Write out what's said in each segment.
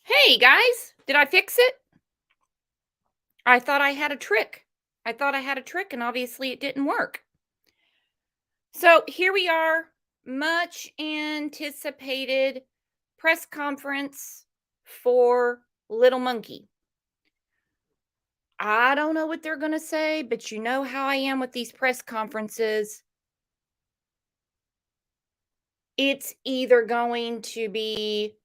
Hey guys, did I fix it? I thought I had a trick. I thought I had a trick and obviously it didn't work. So here we are, much anticipated press conference for Little Monkey. I don't know what they're going to say, but you know how I am with these press conferences. It's either going to be,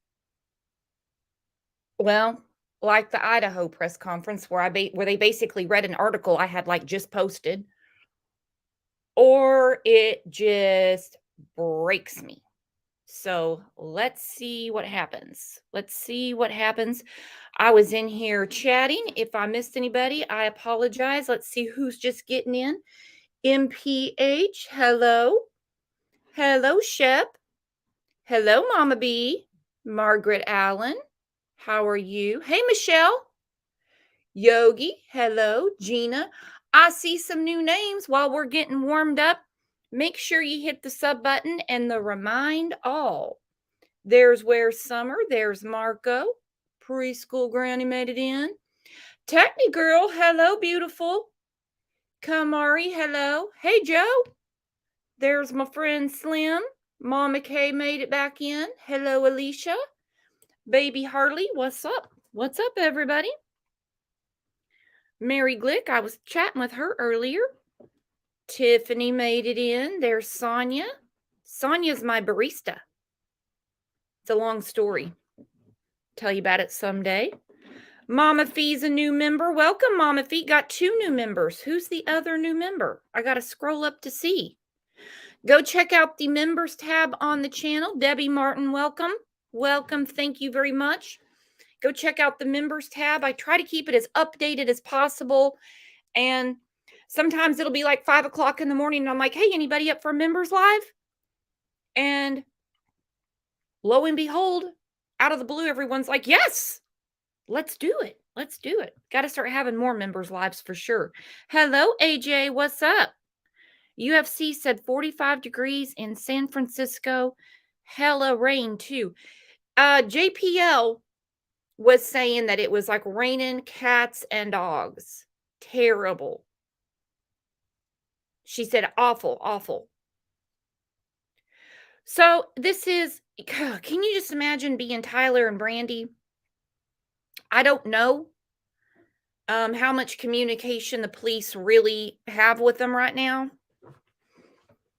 well, like the Idaho press conference where where they basically read an article I had like just posted, or it just breaks me. So let's see what happens. Let's see what happens. I was in here chatting. If I missed anybody, I apologize. Let's see who's just getting in. MPH, hello. Hello, Shep. Hello, Mama B. Margaret Allen, how are you? Hey, Michelle. Yogi, hello. Gina, I see some new names while we're getting warmed up. Make sure you hit the sub button and the remind all. There's Where's Summer. There's Marco. Preschool Granny made it in. Techni Girl, hello, beautiful. Kamari, hello. Hey, Joe. There's my friend Slim. Mama K made it back in. Hello, Alicia. Baby Harley, what's up? What's up, everybody? Mary Glick, I was chatting with her earlier. Tiffany made it in. There's Sonia. Sonia's my barista. It's a long story. Tell you about it someday. Mama Fee's a new member. Welcome, Mama Fee. Got 2 new members. Who's the other new member? I got to scroll up to see. Go check out the members tab on the channel. Debbie Martin, welcome. Welcome. Thank you very much. Go check out the members tab. I try to keep it as updated as possible. And sometimes it'll be like 5 o'clock in the morning. And I'm like, hey, anybody up for members live? And lo and behold, out of the blue, everyone's like, yes, let's do it. Let's do it. Got to start having more members lives for sure. Hello, AJ. What's up? UFC said 45 degrees in San Francisco. Hella rain, too. JPL was saying that it was like raining cats and dogs. Terrible. She said awful, awful. So this is, can you just imagine being Tyler and Brandy? I don't know how much communication the police really have with them right now.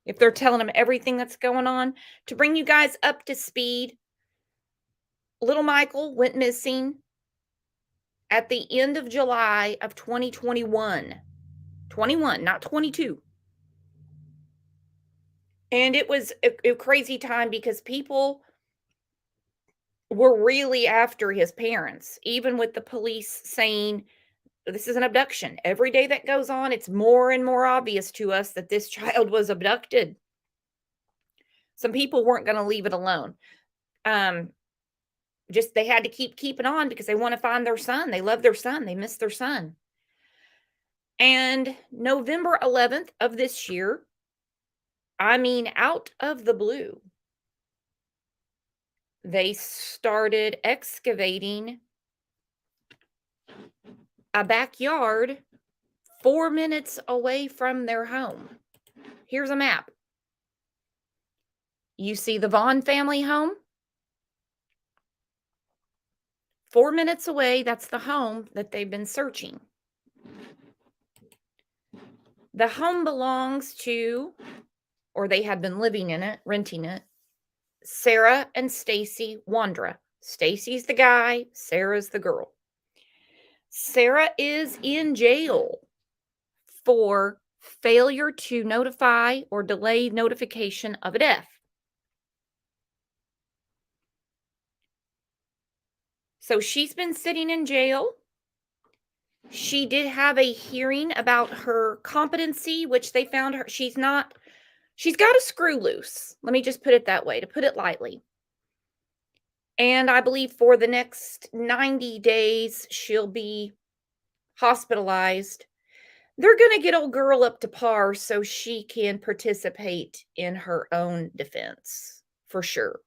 If they're telling them everything that's going on. To bring you guys up to speed, little Michael went missing at the end of July of 2021. 21, not 22. And it was a crazy time because people were really after his parents, even with the police saying this is an abduction. Every day that goes on, it's more and more obvious to us that this child was abducted. Some people weren't going to leave it alone. Just they had to keep it on because they want to find their son. They love their son. They miss their son. And November 11th of this year, I mean, out of the blue, they started excavating a backyard 4 minutes away from their home. Here's a map. You see the Vaughan family home? 4 minutes away, that's the home that they've been searching. The home belongs to, or they had been living in it, renting it, Sarah and Stacy Wandra. Stacy's the guy, Sarah's the girl. Sarah is in jail for failure to notify or delay notification of a death. So she's been sitting in jail. She did have a hearing about her competency, which they found her, she's got a screw loose. Let me just put it that way, to put it lightly. And I believe for the next 90 days, she'll be hospitalized. They're going to get old girl up to par so she can participate in her own defense, for sure.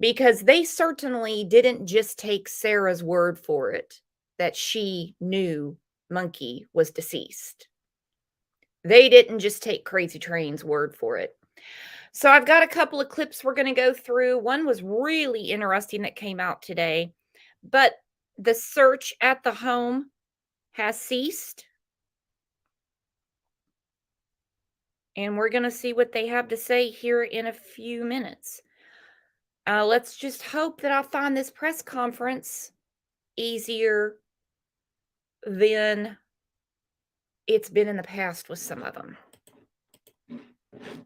because they certainly didn't just take Sarah's word for it that she knew Monkey was deceased. They didn't just take Crazy Train's word for it. So I've got a couple of clips we're going to go through. One was really interesting that came out today, but the search at the home has ceased. And we're going to see what they have to say here in a few minutes. Let's just hope that I'll find this press conference easier than it's been in the past with some of them.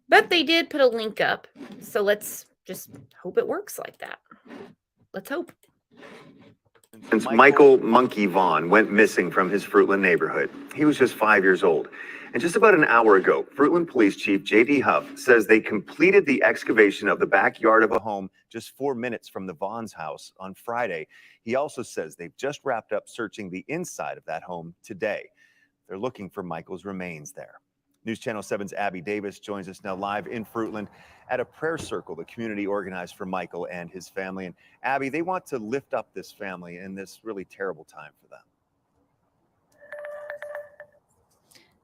But they did put a link up, so let's just hope it works like that. Let's hope. Since Michael Monkey Vaughan went missing from his Fruitland neighborhood, he was just 5 years old. And just about an hour ago, Fruitland Police Chief J.D. Huff says they completed the excavation of the backyard of a home just 4 minutes from the Vaughan's house on Friday. He also says they've just wrapped up searching the inside of that home today. They're looking for Michael's remains there. News Channel 7's Abby Davis joins us now live in Fruitland at a prayer circle the community organized for Michael and his family. And Abby, they want to lift up this family in this really terrible time for them.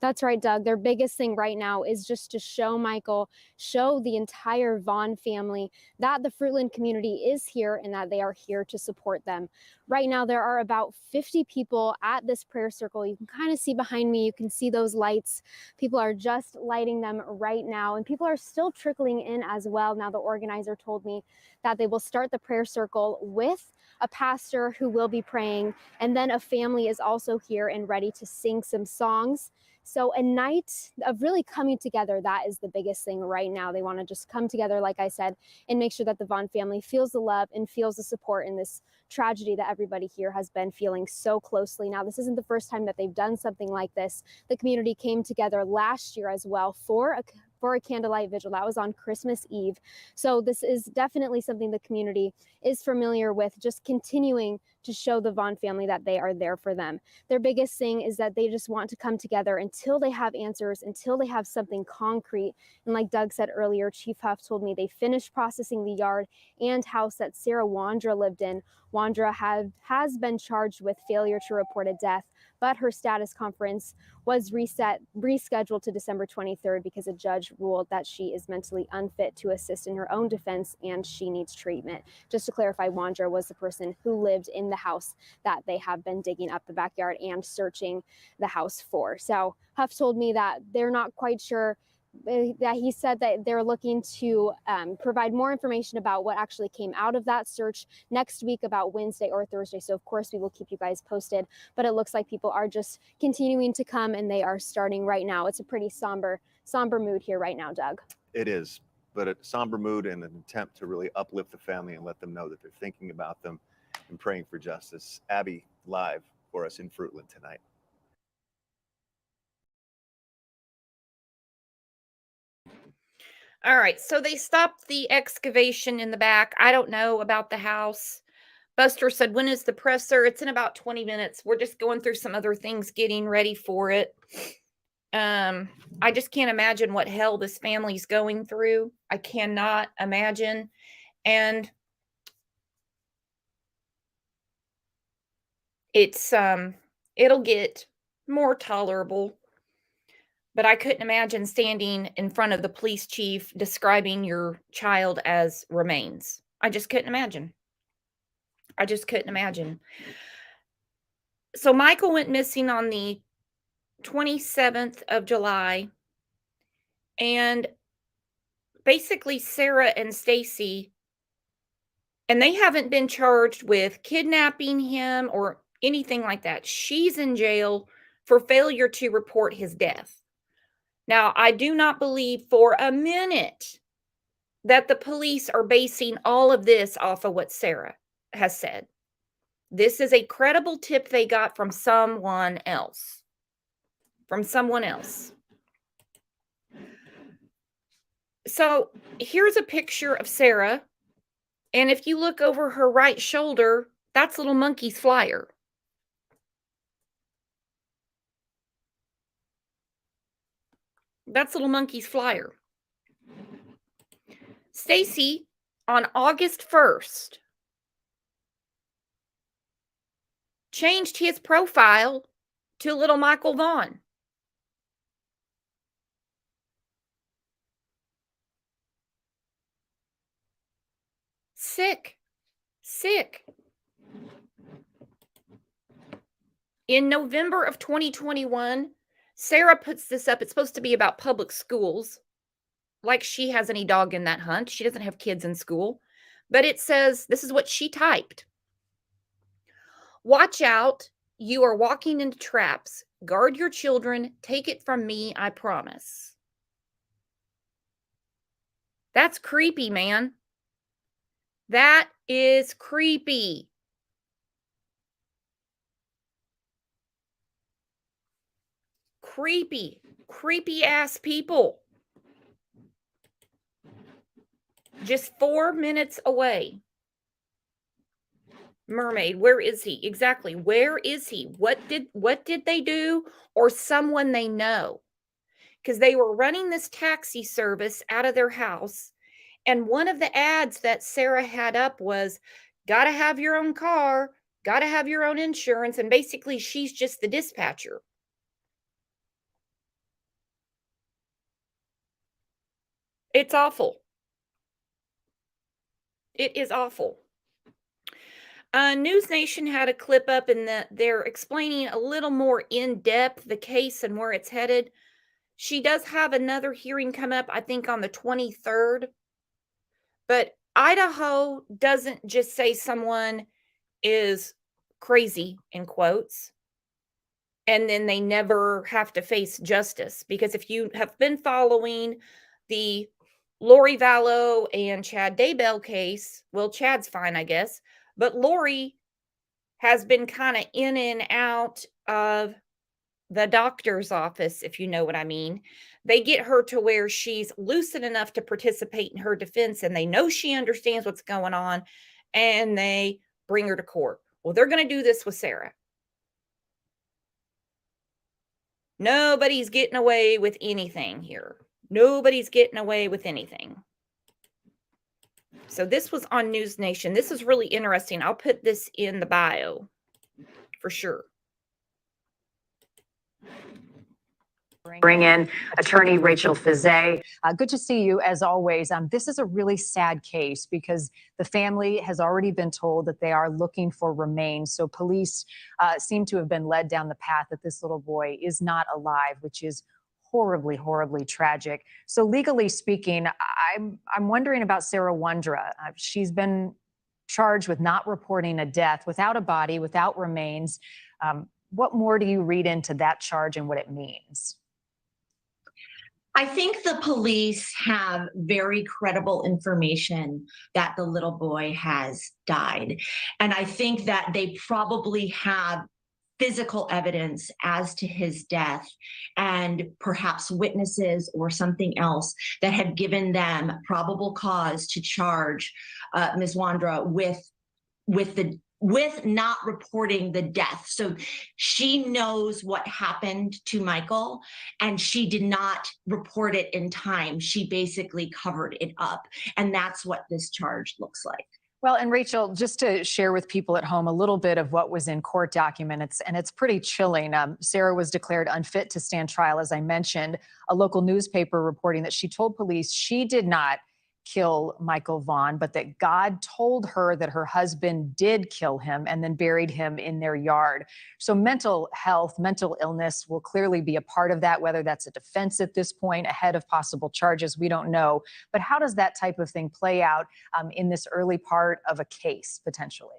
That's right, Doug. Their biggest thing right now is just to show Michael, show the entire Vaughan family that the Fruitland community is here and that they are here to support them. Right now, there are about 50 people at this prayer circle. You can kind of see behind me, you can see those lights. People are just lighting them right now, and people are still trickling in as well. Now, the organizer told me that they will start the prayer circle with a pastor who will be praying, and then a family is also here and ready to sing some songs. So a night of really coming together, that is the biggest thing right now. They want to just come together, like I said, and make sure that the Vaughan family feels the love and feels the support in this tragedy that everybody here has been feeling so closely. Now, this isn't the first time that they've done something like this. The community came together last year as well for a candlelight vigil. That was on Christmas Eve. So this is definitely something the community is familiar with, just continuing to show the Vaughan family that they are there for them. Their biggest thing is that they just want to come together until they have answers, until they have something concrete. And like Doug said earlier, Chief Huff told me they finished processing the yard and house that Sarah Wandra lived in. Wandra has been charged with failure to report a death, but her status conference was rescheduled to December 23rd because a judge ruled that she is mentally unfit to assist in her own defense and she needs treatment. Just to clarify, Wandra was the person who lived in the house that they have been digging up the backyard and searching the house for. So Huff told me that they're not quite sure, that he said that they're looking to provide more information about what actually came out of that search next week, about Wednesday or Thursday. So of course we will keep you guys posted, but it looks like people are just continuing to come and they are starting right now. It's a pretty somber mood here right now, Doug. It is, but a somber mood and an attempt to really uplift the family and let them know that they're thinking about them and praying for justice. Abby, live for us in Fruitland tonight. All right, so they stopped the excavation in the back. I don't know about the house. Buster said, when is the presser? It's in about 20 minutes. We're just going through some other things, getting ready for it. I just can't imagine what hell this family's going through. I cannot imagine. And it's it'll get more tolerable. But I couldn't imagine standing in front of the police chief describing your child as remains. I just couldn't imagine. I just couldn't imagine. So Michael went missing on the 27th of July. And basically Sarah and Stacy, and they haven't been charged with kidnapping him or anything like that. She's in jail for failure to report his death. Now, I do not believe for a minute that the police are basing all of this off of what Sarah has said. This is a credible tip they got from someone else. So here's a picture of Sarah. And if you look over her right shoulder, that's little Monkey's flyer. That's little Monkey's flyer. Stacy on August 1st, changed his profile to little Michael Vaughan. Sick. In November of 2021, Sarah puts this up. It's supposed to be about public schools. Like she has any dog in that hunt. She doesn't have kids in school. But it says, this is what she typed. Watch out. You are walking into traps. Guard your children. Take it from me, I promise. That's creepy, man. That is creepy. Creepy ass people. Just 4 minutes away. Mermaid, where is he? Exactly. Where is he? What did they do? Or someone they know? Because they were running this taxi service out of their house. And one of the ads that Sarah had up was, gotta have your own car, gotta have your own insurance. And basically, she's just the dispatcher. It's awful. It is awful. News Nation had a clip up in that they're explaining a little more in depth the case and where it's headed. She does have another hearing come up, I think, on the 23rd. But Idaho doesn't just say someone is crazy, in quotes, and then they never have to face justice. Because if you have been following the Lori Vallow and Chad Daybell case, well, Chad's fine, I guess, but Lori has been kind of in and out of the doctor's office, if you know what I mean. They get her to where she's lucid enough to participate in her defense, and they know she understands what's going on, and they bring her to court. Well, they're going to do this with Sarah. Nobody's getting away with anything here. Nobody's getting away with anything. So this was on News Nation. This is really interesting. I'll put this in the bio for sure. Bring in attorney Rachel Fizet. Good to see you as always. This is a really sad case because the family has already been told that they are looking for remains. So police seem to have been led down the path that this little boy is not alive, which is horribly, horribly tragic. So legally speaking, I'm wondering about Sarah Wondra. She's been charged with not reporting a death without a body, without remains. What more do you read into that charge and what it means? I think the police have very credible information that the little boy has died. And I think that they probably have physical evidence as to his death and perhaps witnesses or something else that have given them probable cause to charge Ms. Wondra with not reporting the death. So she knows what happened to Michael and she did not report it in time. She basically covered it up. And that's what this charge looks like. Well, and Rachel, just to share with people at home a little bit of what was in court documents, and it's pretty chilling. Sarah was declared unfit to stand trial, as I mentioned. A local newspaper reporting that she told police she did not kill Michael Vaughan, but that God told her that her husband did kill him and then buried him in their yard. So mental health, mental illness will clearly be a part of that, whether that's a defense at this point ahead of possible charges, we don't know. But how does that type of thing play out in this early part of a case, potentially?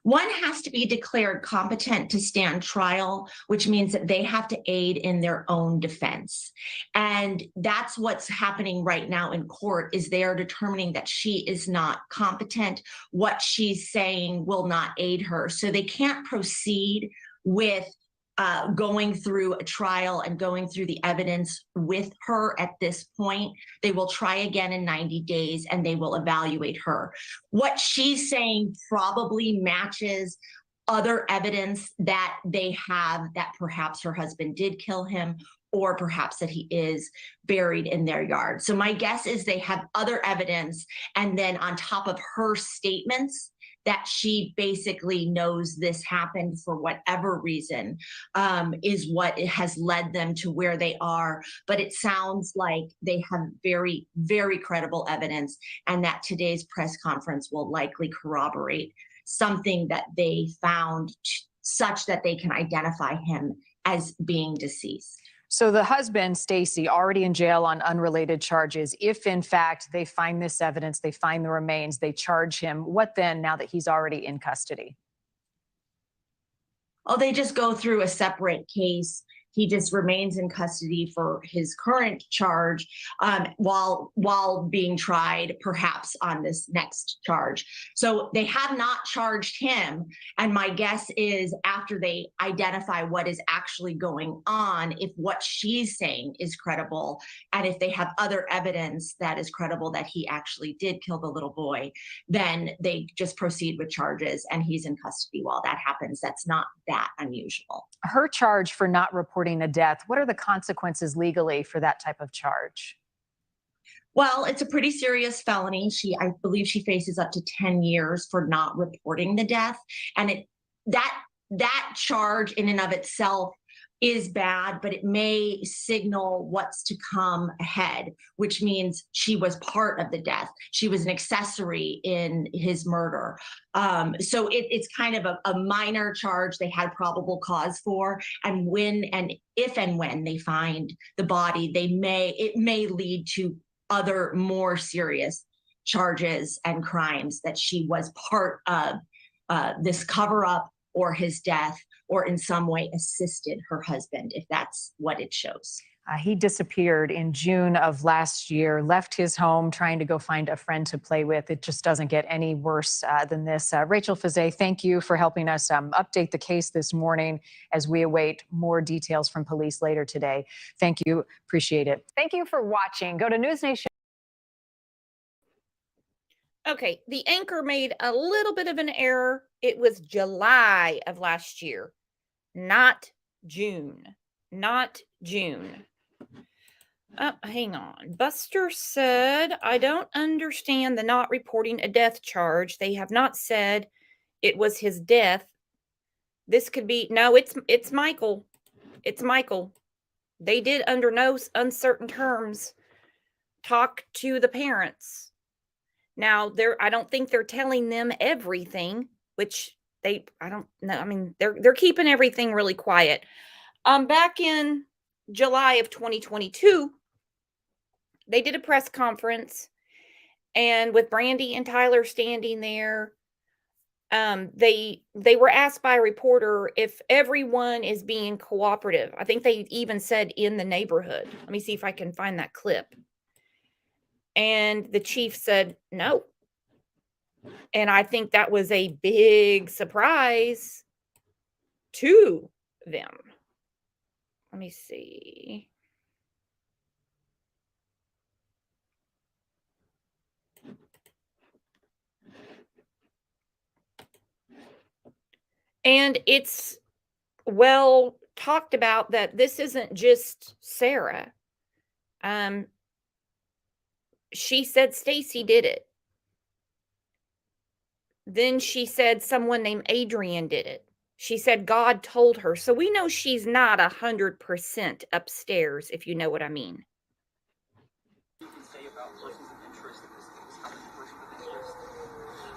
One has to be declared competent to stand trial, which means that they have to aid in their own defense. And that's what's happening right now in court, is they are determining that she is not competent. What she's saying will not aid her. So they can't proceed with going through a trial and going through the evidence with her at this point. They will try again in 90 days and they will evaluate her. What she's saying probably matches other evidence that they have that perhaps her husband did kill him, or perhaps that he is buried in their yard. So my guess is they have other evidence, and then on top of her statements that she basically knows this happened for whatever reason, is what has led them to where they are. But it sounds like they have very, very credible evidence, and that today's press conference will likely corroborate something that they found such that they can identify him as being deceased. So the husband, Stacy, already in jail on unrelated charges. If in fact they find this evidence, they find the remains, they charge him, what then now that he's already in custody? Oh, they just go through a separate case. He just remains in custody for his current charge, while being tried perhaps on this next charge. So they have not charged him. And my guess is after they identify what is actually going on, if what she's saying is credible, and if they have other evidence that is credible that he actually did kill the little boy, then they just proceed with charges and he's in custody while that happens. That's not that unusual. Her charge for not reporting a death, what are the consequences legally for that type of charge? Well, it's a pretty serious felony. I believe she faces up to 10 years for not reporting the death. And that charge in and of itself is bad, but it may signal what's to come ahead, which means she was part of the death. She was an accessory in his murder. So it's kind of a minor charge they had probable cause for. And if and when they find the body, it may lead to other more serious charges and crimes that she was part of this cover-up or his death, or in some way assisted her husband, if that's what it shows. He disappeared in June of last year, left his home trying to go find a friend to play with. It just doesn't get any worse than this. Rachel Fizet, thank you for helping us update the case this morning as we await more details from police later today. Thank you. Appreciate it. Thank you for watching. Go to News Nation. Okay, the anchor made a little bit of an error. It was July of last year, not June. Not June. Hang on. Buster said, I don't understand the not reporting a death charge. They have not said it was his death. This could be, no, it's Michael. It's Michael. They did under no uncertain terms talk to the parents. Now, I don't think they're telling them everything, which I don't know. I mean, they're keeping everything really quiet. Back in July of 2022, they did a press conference, and with Brandy and Tyler standing there, they were asked by a reporter if everyone is being cooperative. I think they even said in the neighborhood. Let me see if I can find that clip. And the chief said no. And I think that was a big surprise to them. Let me see. And it's well talked about that this isn't just Sarah. She said Stacy did it. Then she said someone named Adrian did it. She said God told her. So we know she's not 100% upstairs, if you know what I mean.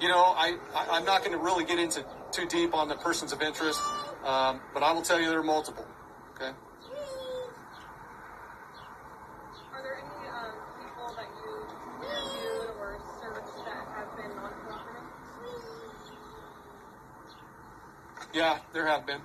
You know, I'm not going to really get into too deep on the persons of interest, but I will tell you there are multiple. Okay. Are there any people that you interviewed or searched that have been non-cooperative? Yeah, there have been.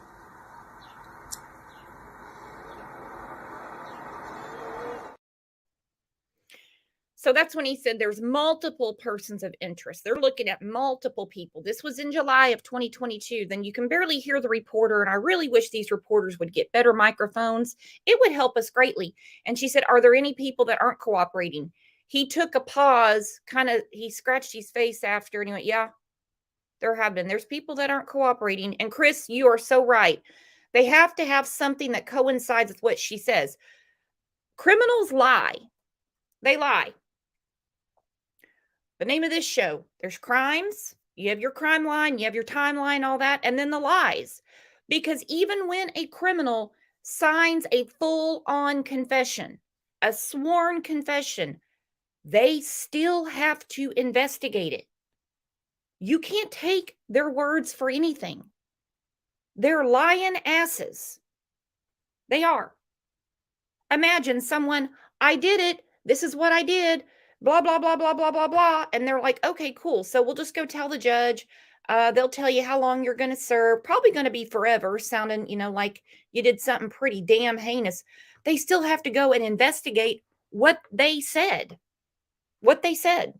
So that's when he said there's multiple persons of interest. They're looking at multiple people. This was in July of 2022. Then you can barely hear the reporter. And I really wish these reporters would get better microphones. It would help us greatly. And she said, are there any people that aren't cooperating? He took a pause, he scratched his face after and he went, yeah, there have been. There's people that aren't cooperating. And Chris, you are so right. They have to have something that coincides with what she says. Criminals lie. They lie. The name of this show, there's crimes, you have your crime line, you have your timeline, all that, and then the lies. Because even when a criminal signs a full-on confession, a sworn confession, they still have to investigate it. You can't take their words for anything. They're lying asses. They are. Imagine someone, I did it. This is what I did. Blah, blah, blah, blah, blah, blah, blah. And they're like, okay, cool. So we'll just go tell the judge. They'll tell you how long you're going to serve. Probably going to be forever, sounding, like you did something pretty damn heinous. They still have to go and investigate what they said. What they said.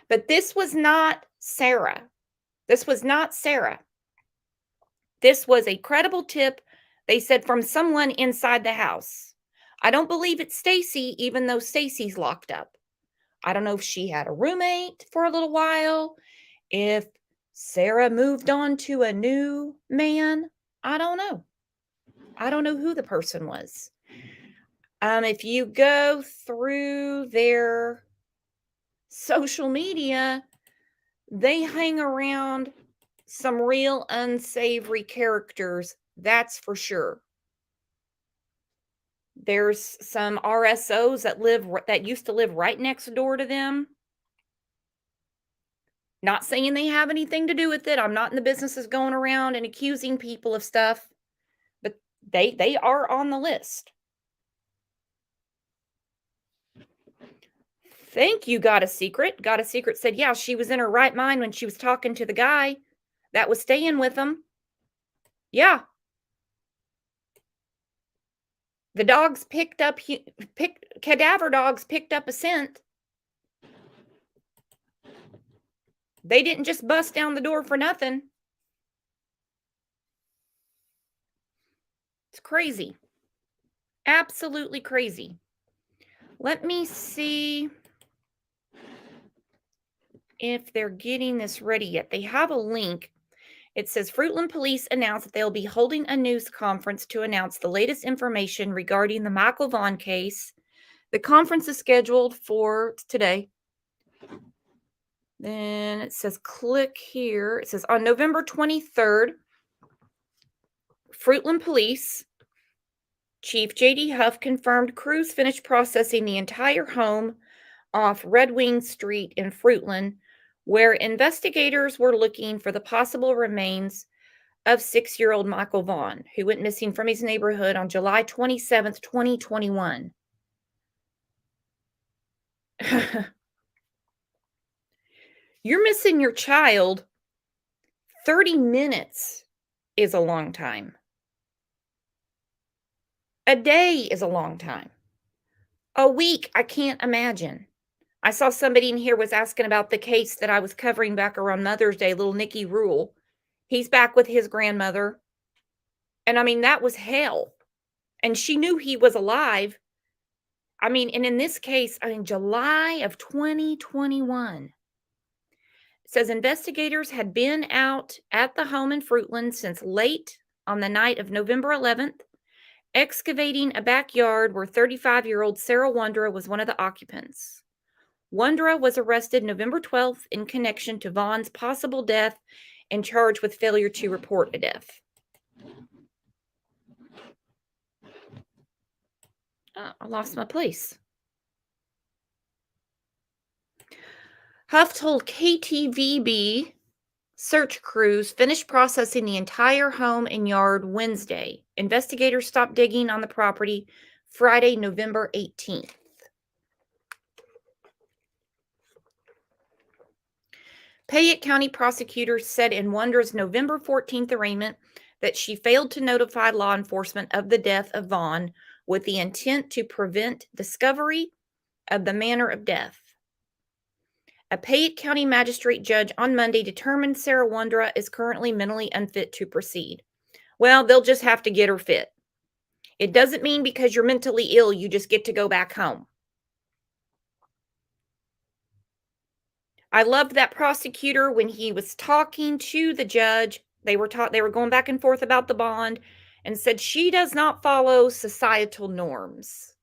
But this was not Sarah. This was not Sarah. This was a credible tip, they said, from someone inside the house. I don't believe it's Stacy, even though Stacy's locked up. I don't know if she had a roommate for a little while, if Sarah moved on to a new man. I don't know. I don't know who the person was. If you go through their social media, they hang around some real unsavory characters, that's for sure. There's some RSOs that used to live right next door to them. Not saying they have anything to do with it. I'm not in the business of going around and accusing people of stuff, but they are on the list. Thank you, Got a Secret. Got a Secret said, yeah, she was in her right mind when she was talking to the guy that was staying with them. Yeah. The dogs cadaver dogs picked up a scent. They didn't just bust down the door for nothing. It's crazy. Absolutely crazy. Let me see if they're getting this ready yet. They have a link. It says Fruitland Police announced that they'll be holding a news conference to announce the latest information regarding the Michael Vaughan case. The conference is scheduled for today. Then it says click here. It says on November 23rd, Fruitland Police Chief J.D. Huff confirmed crews finished processing the entire home off Red Wing Street in Fruitland, where investigators were looking for the possible remains of 6-year-old Michael Vaughan, who went missing from his neighborhood on July 27th, 2021. You're missing your child. 30 minutes is a long time. A day is a long time. A week, I can't imagine. I saw somebody in here was asking about the case that I was covering back around Mother's Day, little Nicky Rule. He's back with his grandmother. And I mean, that was hell. And she knew he was alive. I mean, and in this case, July of 2021. It says investigators had been out at the home in Fruitland since late on the night of November 11th, excavating a backyard where 35-year-old Sarah Wondra was one of the occupants. Wondra was arrested November 12th in connection to Vaughan's possible death and charged with failure to report a death. I lost my place. Huff told KTVB search crews finished processing the entire home and yard Wednesday. Investigators stopped digging on the property Friday, November 18th. Payette County prosecutors said in Wondra's November 14th arraignment that she failed to notify law enforcement of the death of Vaughan with the intent to prevent discovery of the manner of death. A Payette County magistrate judge on Monday determined Sarah Wondra is currently mentally unfit to proceed. Well, they'll just have to get her fit. It doesn't mean because you're mentally ill, you just get to go back home. I loved that prosecutor when he was talking to the judge. They were going back and forth about the bond and said she does not follow societal norms.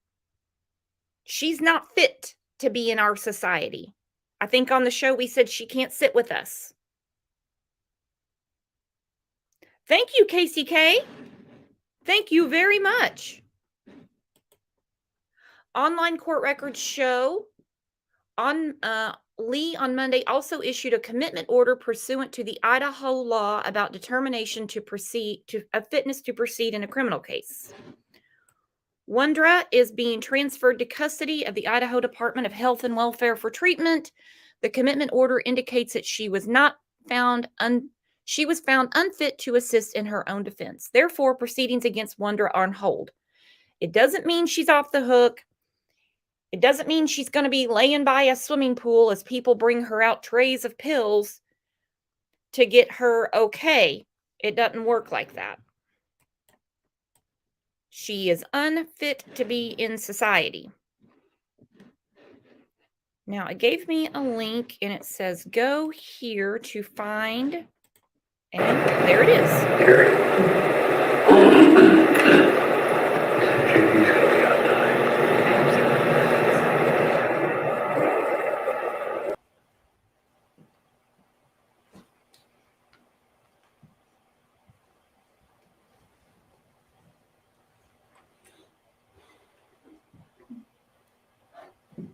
She's not fit to be in our society. I think on the show we said she can't sit with us. Thank you, KCK. Thank you very much. Online court records show Lee on Monday also issued a commitment order pursuant to the Idaho law about determination to proceed to a fitness to proceed in a criminal case. Wondra is being transferred to custody of the Idaho Department of Health and Welfare for treatment. The commitment order indicates that she was found unfit to assist in her own defense. Therefore, proceedings against Wondra are on hold. It doesn't mean she's off the hook. It doesn't mean she's going to be laying by a swimming pool as people bring her out trays of pills to get her okay. It doesn't work like that. She is unfit to be in society. Now, it gave me a link and it says go here to find, and there it is.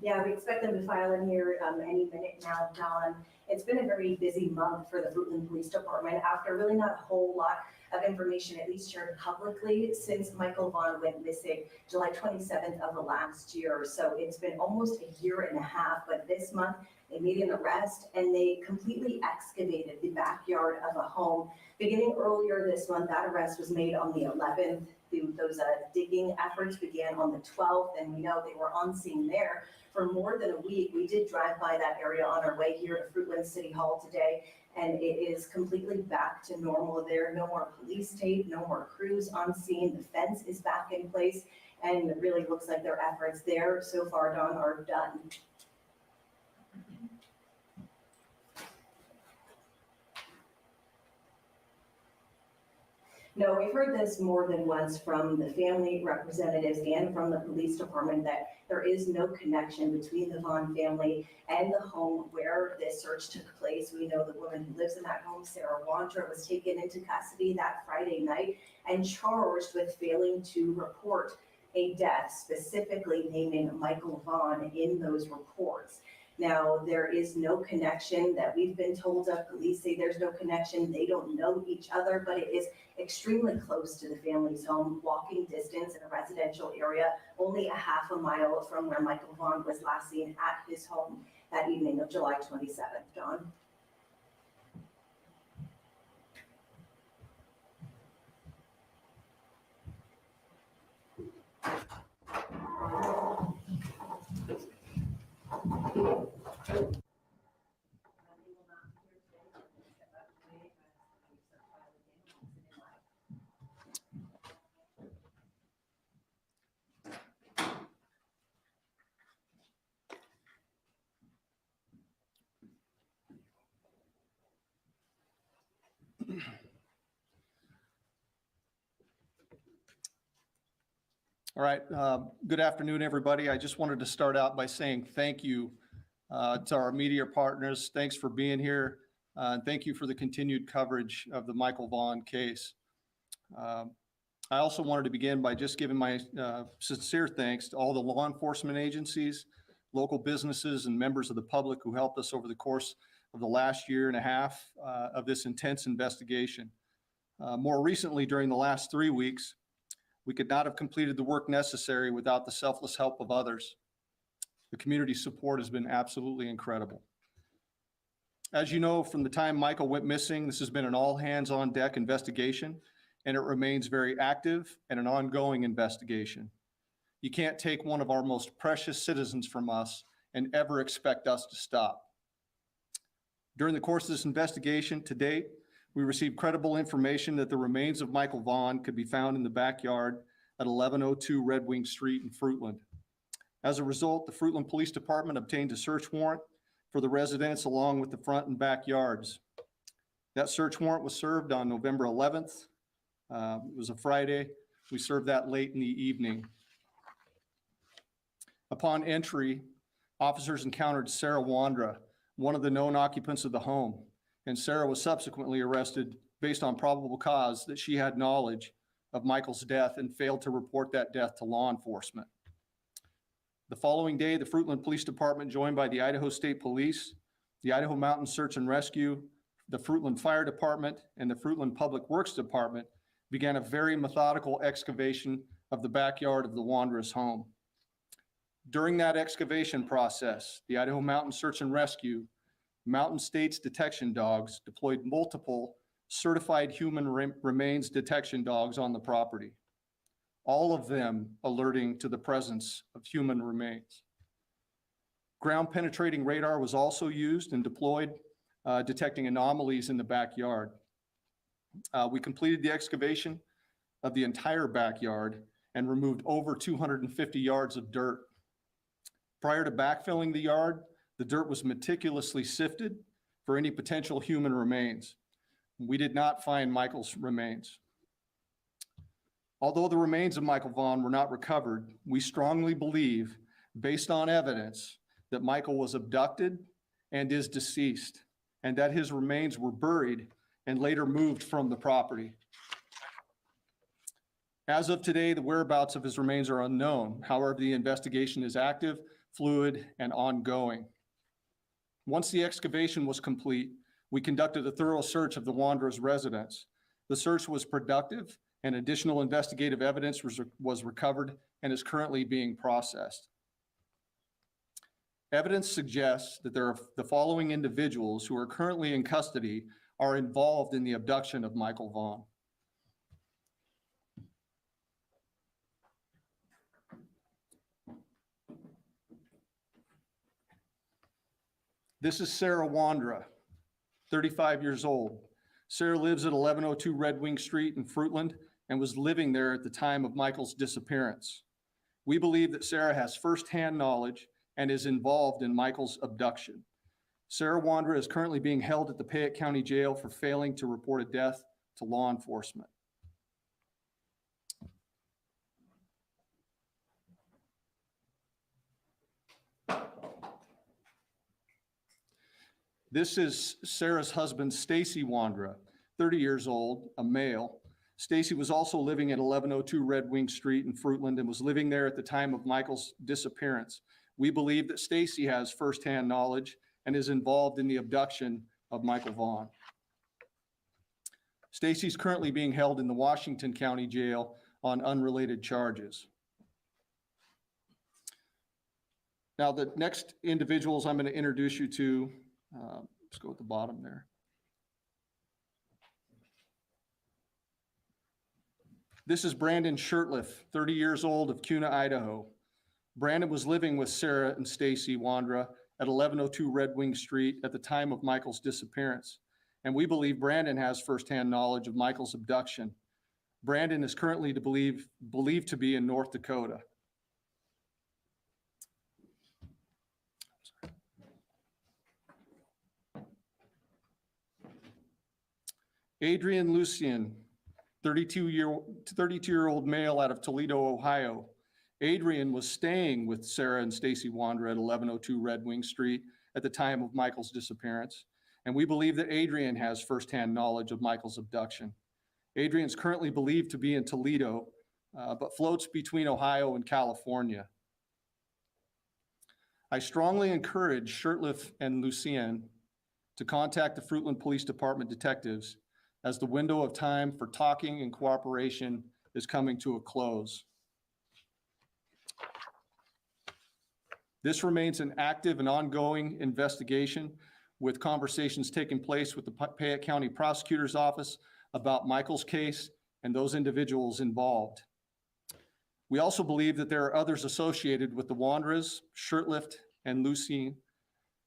Yeah, we expect them to file in here any minute now, Dawn. It's been a very busy month for the Fruitland Police Department after really not a whole lot of information, at least shared publicly, since Michael Vaughan went missing July 27th of the last year. So it's been almost a year and a half, but this month they made an arrest and they completely excavated the backyard of a home. Beginning earlier this month, that arrest was made on the 11th. Those digging efforts began on the 12th, and we know they were on scene there for more than a week. We did drive by that area on our way here to Fruitland City Hall today, and it is completely back to normal there. No more police tape, no more crews on scene. The fence is back in place, and it really looks like their efforts there so far, Dawn, are done. No, we've heard this more than once from the family representatives and from the police department that there is no connection between the Vaughan family and the home where this search took place. We know the woman who lives in that home, Sarah Wondra, was taken into custody that Friday night and charged with failing to report a death, specifically naming Michael Vaughan in those reports. Now, there is no connection that we've been told of. Police say there's no connection. They don't know each other, but it is extremely close to the family's home, walking distance in a residential area, only a half a mile from where Michael Vaughan was last seen at his home that evening of July 27th. John? All right. Good afternoon, everybody. I just wanted to start out by saying thank you to our media partners. Thanks for being here. And thank you for the continued coverage of the Michael Vaughan case. I also wanted to begin by just giving my sincere thanks to all the law enforcement agencies, local businesses, and members of the public who helped us over the course of the last year and a half of this intense investigation. More recently, during the last 3 weeks, we could not have completed the work necessary without the selfless help of others. The community support has been absolutely incredible. As you know, from the time Michael went missing, this has been an all hands on deck investigation, and it remains very active and an ongoing investigation. You can't take one of our most precious citizens from us and ever expect us to stop. During the course of this investigation to date, we received credible information that the remains of Michael Vaughan could be found in the backyard at 1102 Red Wing Street in Fruitland. As a result, the Fruitland Police Department obtained a search warrant for the residence along with the front and backyards. That search warrant was served on November 11th. It was a Friday. We served that late in the evening. Upon entry, officers encountered Sarah Wandra, one of the known occupants of the home, and Sarah was subsequently arrested based on probable cause that she had knowledge of Michael's death and failed to report that death to law enforcement. The following day, the Fruitland Police Department, joined by the Idaho State Police, the Idaho Mountain Search and Rescue, the Fruitland Fire Department, and the Fruitland Public Works Department began a very methodical excavation of the backyard of the Wandras' home. During that excavation process, the Idaho Mountain Search and Rescue, Mountain States detection dogs deployed multiple certified human remains detection dogs on the property, all of them alerting to the presence of human remains. Ground penetrating radar was also used and deployed, detecting anomalies in the backyard. We completed the excavation of the entire backyard and removed over 250 yards of dirt. Prior to backfilling the yard, the dirt was meticulously sifted for any potential human remains. We did not find Michael's remains. Although the remains of Michael Vaughan were not recovered, we strongly believe, based on evidence, that Michael was abducted and is deceased, and that his remains were buried and later moved from the property. As of today, the whereabouts of his remains are unknown. However, the investigation is active, fluid, and ongoing. Once the excavation was complete, we conducted a thorough search of the Wandras' residence. The search was productive, and additional investigative evidence was recovered and is currently being processed. Evidence suggests that there are the following individuals who are currently in custody are involved in the abduction of Michael Vaughan. This is Sarah Wandra, 35 years old. Sarah lives at 1102 Red Wing Street in Fruitland and was living there at the time of Michael's disappearance. We believe that Sarah has firsthand knowledge and is involved in Michael's abduction. Sarah Wandra is currently being held at the Payette County Jail for failing to report a death to law enforcement. This is Sarah's husband, Stacy Wandra, 30 years old, a male. Stacy was also living at 1102 Red Wing Street in Fruitland and was living there at the time of Michael's disappearance. We believe that Stacy has firsthand knowledge and is involved in the abduction of Michael Vaughan. Stacy's currently being held in the Washington County Jail on unrelated charges. Now, the next individuals I'm going to introduce you to, let's go at the bottom there. This is Brandon Shirtliff, 30 years old, of Kuna, Idaho. Brandon was living with Sarah and Stacy Wandra at 1102 Red Wing Street at the time of Michael's disappearance, and we believe Brandon has firsthand knowledge of Michael's abduction. Brandon is currently believed to be in North Dakota. Adrian Lucien, 32-year-old male out of Toledo, Ohio. Adrian was staying with Sarah and Stacy Wandra at 1102 Red Wing Street at the time of Michael's disappearance, and we believe that Adrian has firsthand knowledge of Michael's abduction. Adrian is currently believed to be in Toledo, but floats between Ohio and California. I strongly encourage Shirtliff and Lucien to contact the Fruitland Police Department detectives as the window of time for talking and cooperation is coming to a close. This remains an active and ongoing investigation, with conversations taking place with the Payette County Prosecutor's Office about Michael's case and those individuals involved. We also believe that there are others associated with the Wandras, Shirtliff, and Lucien,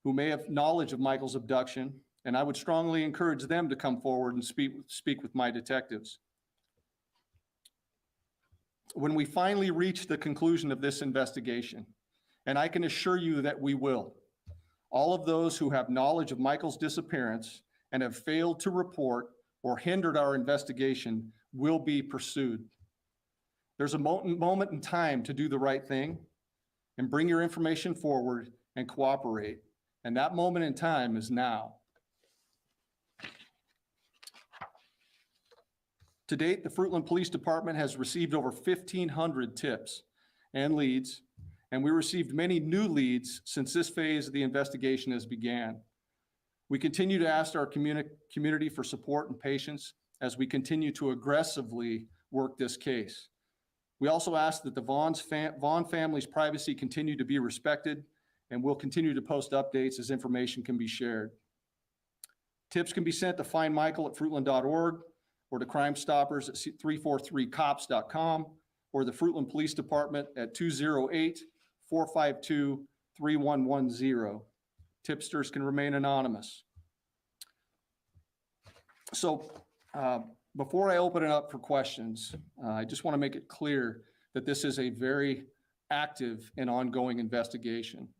who may have knowledge of Michael's abduction, and I would strongly encourage them to come forward and speak with my detectives. When we finally reach the conclusion of this investigation, and I can assure you that we will, all of those who have knowledge of Michael's disappearance and have failed to report or hindered our investigation will be pursued. There's a moment in time to do the right thing, and bring your information forward and cooperate. And that moment in time is now. To date, the Fruitland Police Department has received over 1,500 tips and leads, and we received many new leads since this phase of the investigation has began. We continue to ask our community for support and patience as we continue to aggressively work this case. We also ask that the Vaughan family's privacy continue to be respected, and we'll continue to post updates as information can be shared. Tips can be sent to findmichael@fruitland.org or to Crime Stoppers at 343cops.com or the Fruitland Police Department at 208-452-3110. Tipsters can remain anonymous. So before I open it up for questions, I just want to make it clear that this is a very active and ongoing investigation.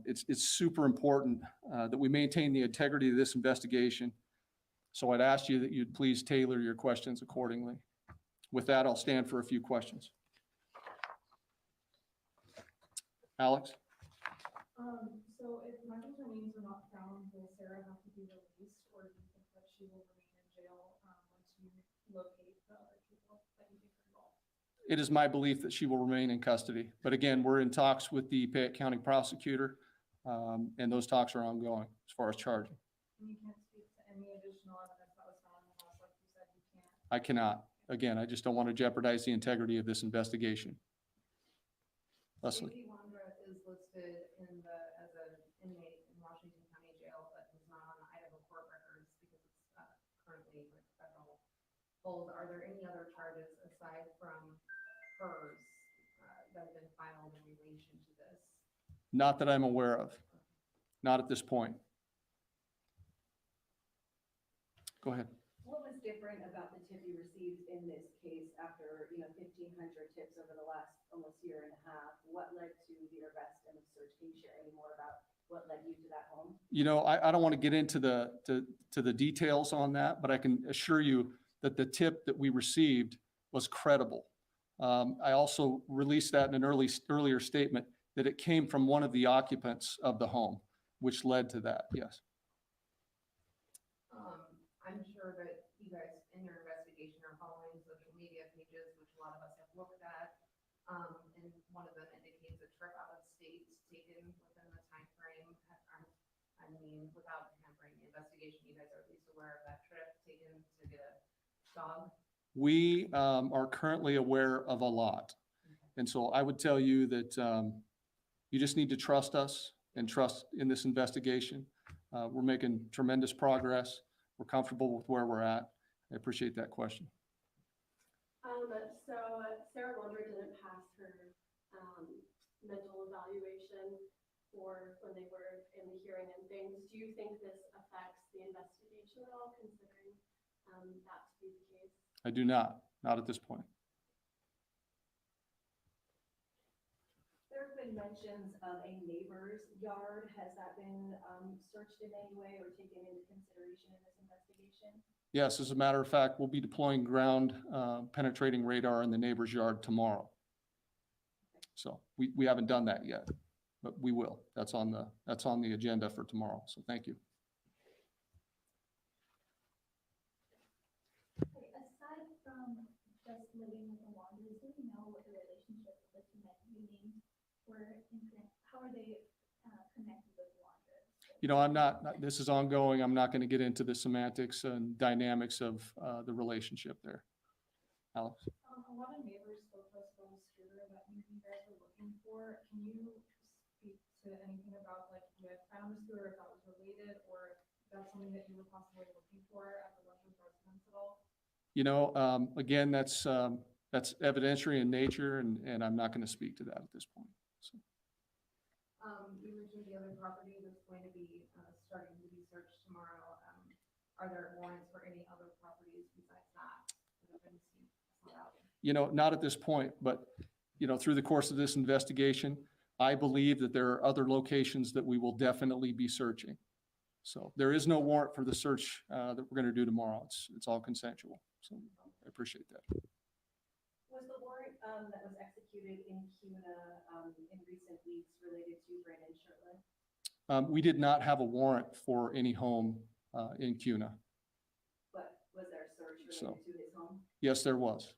It's super important that we maintain the integrity of this investigation. So I'd ask you that you'd please tailor your questions accordingly. With that, I'll stand for a few questions. Alex? So if Michael's remains are not found, will Sarah have to be released, or do you think that she will remain in jail once you locate the other people that you think are involved? It is my belief that she will remain in custody. But again, we're in talks with the Fayette County prosecutor, and those talks are ongoing as far as charging. And you can't speak to any additional evidence that was found in the house, like you said, you can't. I cannot. Again, I just don't want to jeopardize the integrity of this investigation. Leslie? J.D. Wondra is listed as an inmate in Washington County Jail, but is not on the Idaho court records because it's currently like federal hold. Are there any other charges aside from hers that have been filed in relation to this? Not that I'm aware of. Not at this point. Go ahead. What was different about the tip you received in this case after, 1,500 tips over the last almost year and a half? What led to the arrest and the search? Can you share any more about what led you to that home? I don't want to get into the details on that, but I can assure you that the tip that we received was credible. I also released that in an earlier statement that it came from one of the occupants of the home, which led to that. Yes. I'm sure that you guys in your investigation are following social media pages, which a lot of us have looked at. And one of them indicates a trip out of state taken within the time frame. Without hampering the investigation, you guys are at least aware of that trip taken to get a dog? We are currently aware of a lot. And so I would tell you that you just need to trust us and trust in this investigation. We're making tremendous progress. We're comfortable with where we're at. I appreciate that question. So Sarah Wondra didn't pass her mental evaluation for when they were in the hearing and things. Do you think this affects the investigation at all, considering that to be the case? I do not at this point. There have been mentions of a neighbor's yard. Has that been searched in any way or taken into consideration in this investigation? Yes, as a matter of fact, we'll be deploying ground penetrating radar in the neighbor's yard tomorrow. So we haven't done that yet, but we will. That's on the agenda for tomorrow. So thank you. Aside from just living with the Wanders, do we know what the relationship with the two men meaning how are they connected with Wanders? I'm not, this is ongoing. I'm not going to get into the semantics and dynamics of the relationship there. Alex? A lot of neighbors spoke to us about a scooter that you guys were looking for. Can you speak to anything about like you had found the scooter, if that was related, or if that's something that you were possibly looking for at the Wonders residence at all? Again, that's evidentiary in nature, and I'm not going to speak to that at this point. So. You mentioned the other property that's going to be starting to be searched tomorrow. Are there warrants for any other properties besides that have been seen? Not at this point, but through the course of this investigation, I believe that there are other locations that we will definitely be searching. So there is no warrant for the search that we're going to do tomorrow. It's all consensual. So I appreciate that. Was the warrant that was executed in CUNA in recent weeks related to Brandon Shirtliff? We did not have a warrant for any home in CUNA. But was there a search related So- to his home? Yes, there was.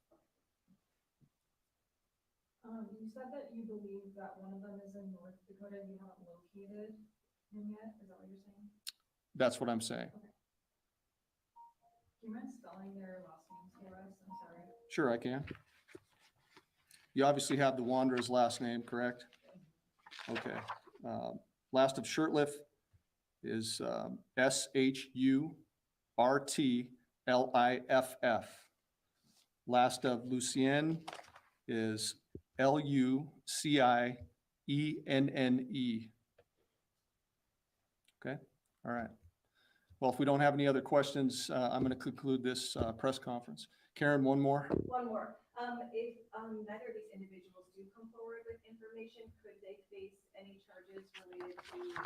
You said that you believe that one of them is in North Dakota and you haven't located him yet. Is that what you're saying? That's what I'm saying. Do you mind spelling their last names for us? I'm sorry. Sure, I can. You obviously have the Wanderer's last name, correct? Okay. Last of Shirtliff is Shurtliff. Last of Lucien is Lucienne. Okay, all right. Well, if we don't have any other questions, I'm going to conclude this press conference. Karen, one more? One more. If neither of these individuals do come forward with information, could they face any charges related to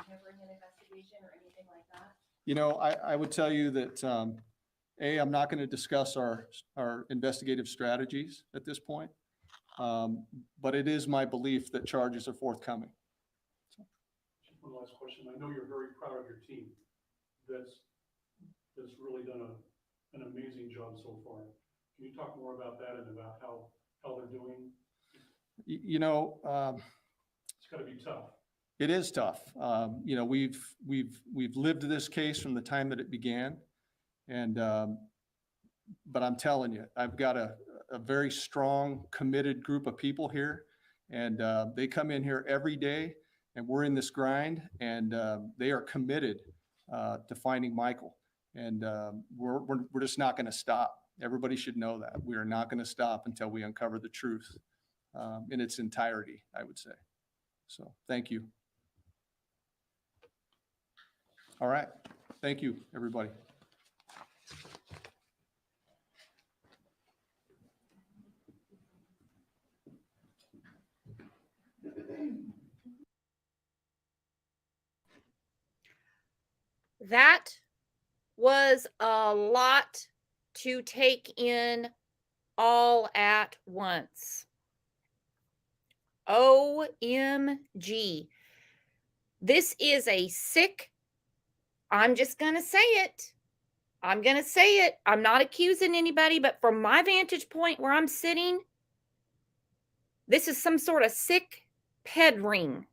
hampering an investigation or anything like that? You know, I would tell you that, I'm not going to discuss our investigative strategies at this point. But it is my belief that charges are forthcoming. Just one last question. I know you're very proud of your team. That's really done an amazing job so far. Can you talk more about that and about how they're doing? You know, It's got to be tough. it is tough. You know, we've lived this case from the time that it began. And, but I'm telling you, I've got a very strong, committed group of people here. And they come in here every day and we're in this grind and they are committed to finding Michael. And we're just not going to stop. Everybody should know that. We are not going to stop until we uncover the truth in its entirety, I would say. So thank you. All right. Thank you, everybody. That was a lot to take in all at once. OMG. This is a sick, I'm just going to say it. I'm going to say it. I'm not accusing anybody, but from my vantage point where I'm sitting, this is some sort of sick ped ring.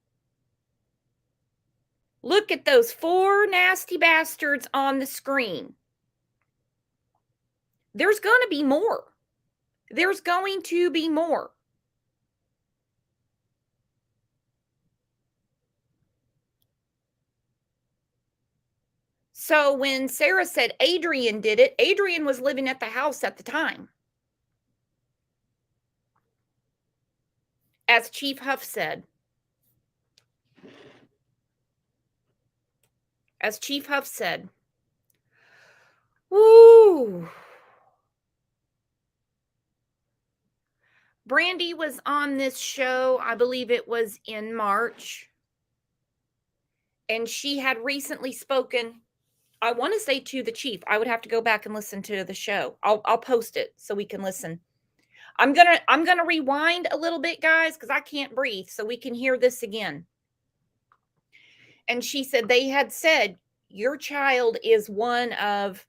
Look at those 4 nasty bastards on the screen. There's going to be more. There's going to be more. So when Sarah said Adrian did it, Adrian was living at the house at the time. As Chief Huff said. As Chief Huff said. Woo. Brandy was on this show, I believe it was in March. And she had recently spoken, I want to say to the chief. I would have to go back and listen to the show. I'll post it so we can listen. I'm gonna rewind a little bit, guys, because I can't breathe, so we can hear this again. And she said they had said your child is one of,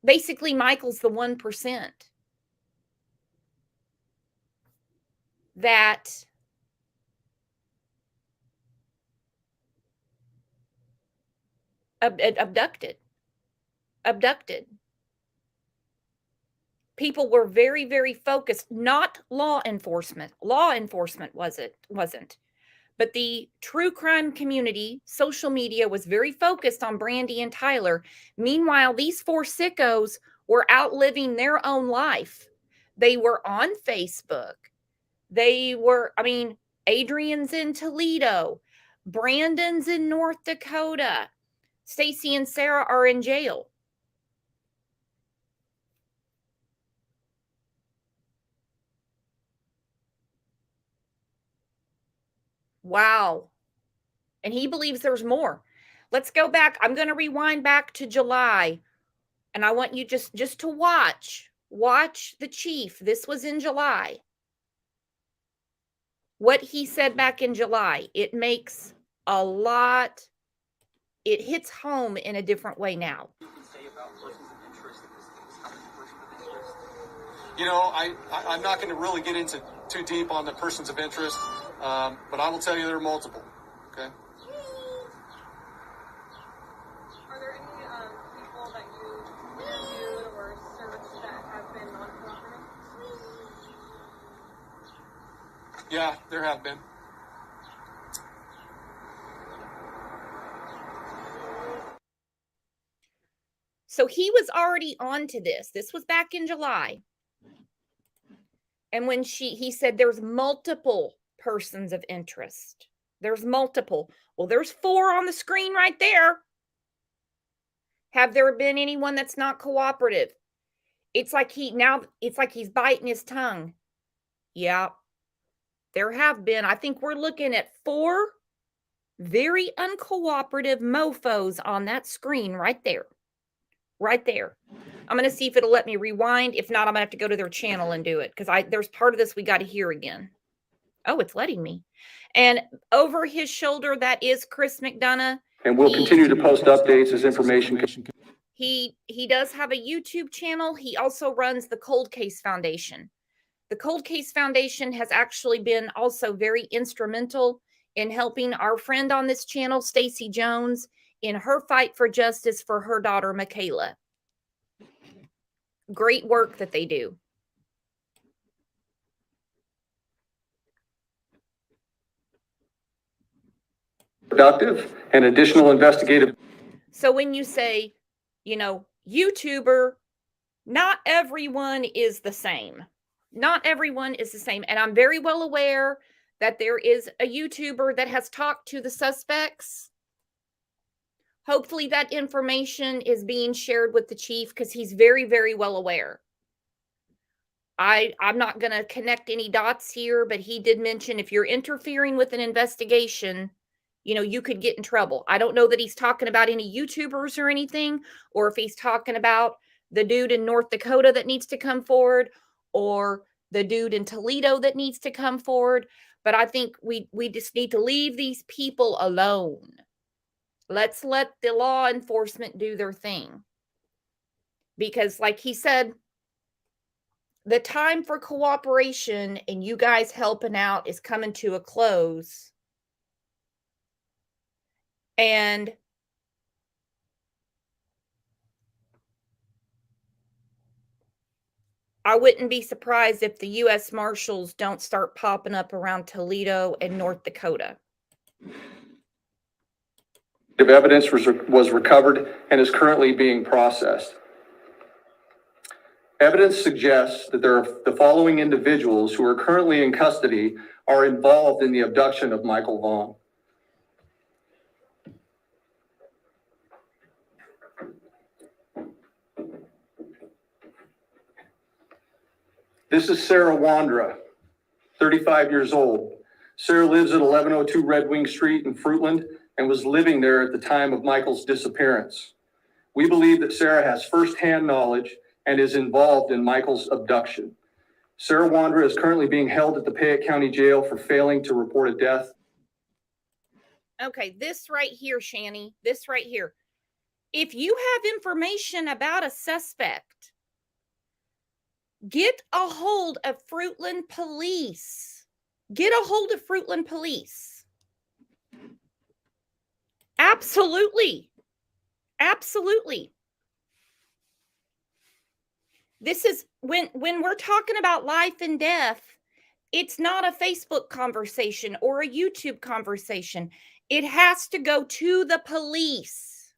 basically Michael's the 1% that abducted. People were very, very focused, not law enforcement. Law enforcement wasn't. But the true crime community, social media was very focused on Brandy and Tyler. Meanwhile, these 4 sickos were out living their own life. They were on Facebook. They were, Adrian's in Toledo. Brandon's in North Dakota. Stacy and Sarah are in jail. Wow. And he believes there's more. Let's go back. I'm going to rewind back to July. And I want you just to watch Watch the chief. This was in July. What he said back in July, it makes a lot, it hits home in a different way now. You know, I'm not going to really get into too deep on the persons of interest, but I will tell you there are multiple. Okay. Are there any people that you interviewed or searched that have been non-cooperative? Yeah, there have been. So he was already on to this. This was back in July. And when he said there's multiple persons of interest. There's multiple. Well, there's 4 on the screen right there. Have there been anyone that's not cooperative? It's like he's biting his tongue. Yeah. There have been. I think we're looking at 4 very uncooperative mofos on that screen right there. Right there. I'm going to see if it'll let me rewind. If not, I'm going to have to go to their channel and do it because there's part of this we got to hear again. Oh, it's letting me. And over his shoulder, that is Chris McDonough. And we'll continue to post updates as information. He does have a YouTube channel. He also runs the Cold Case Foundation. The Cold Case Foundation has actually been also very instrumental in helping our friend on this channel, Stacey Jones, in her fight for justice for her daughter, Michaela. Great work that they do. Productive and additional investigative. So when you say, YouTuber, not everyone is the same. Not everyone is the same. And I'm very well aware that there is a YouTuber that has talked to the suspects. Hopefully that information is being shared with the chief because he's very, very well aware. I'm not going to connect any dots here, but he did mention if you're interfering with an investigation, you could get in trouble. I don't know that he's talking about any YouTubers or anything, or if he's talking about the dude in North Dakota that needs to come forward, or the dude in Toledo that needs to come forward. But I think we just need to leave these people alone. Let's let the law enforcement do their thing. Because like he said, the time for cooperation and you guys helping out is coming to a close. And I wouldn't be surprised if the U.S. Marshals don't start popping up around Toledo and North Dakota. Evidence was recovered and is currently being processed. Evidence suggests that the following individuals who are currently in custody are involved in the abduction of Michael Vaughan. This is Sarah Wandra, 35 years old. Sarah lives at 1102 Red Wing Street in Fruitland and was living there at the time of Michael's disappearance. We believe that Sarah has firsthand knowledge and is involved in Michael's abduction. Sarah Wandra is currently being held at the Payette County Jail for failing to report a death. Okay, this right here, Shani, this right here. If you have information about a suspect, get a hold of Fruitland Police. Get a hold of Fruitland Police. Absolutely. Absolutely. This is when we're talking about life and death, it's not a Facebook conversation or a YouTube conversation. It has to go to the police.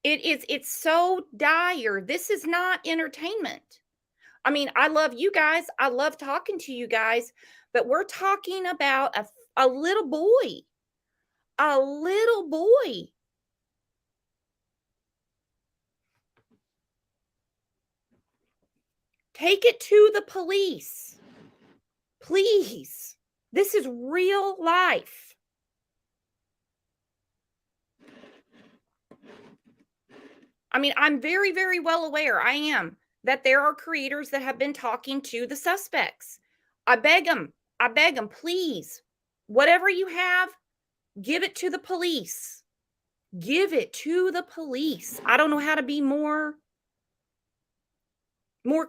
It's so dire. This is not entertainment. I mean, I love you guys. I love talking to you guys, but we're talking about a little boy. A little boy. Take it to the police. Please. This is real life. I mean, I'm very, very well aware. I am. that there are creators that have been talking to the suspects. I beg them, please, whatever you have, give it to the police. Give it to the police. I don't know how to be more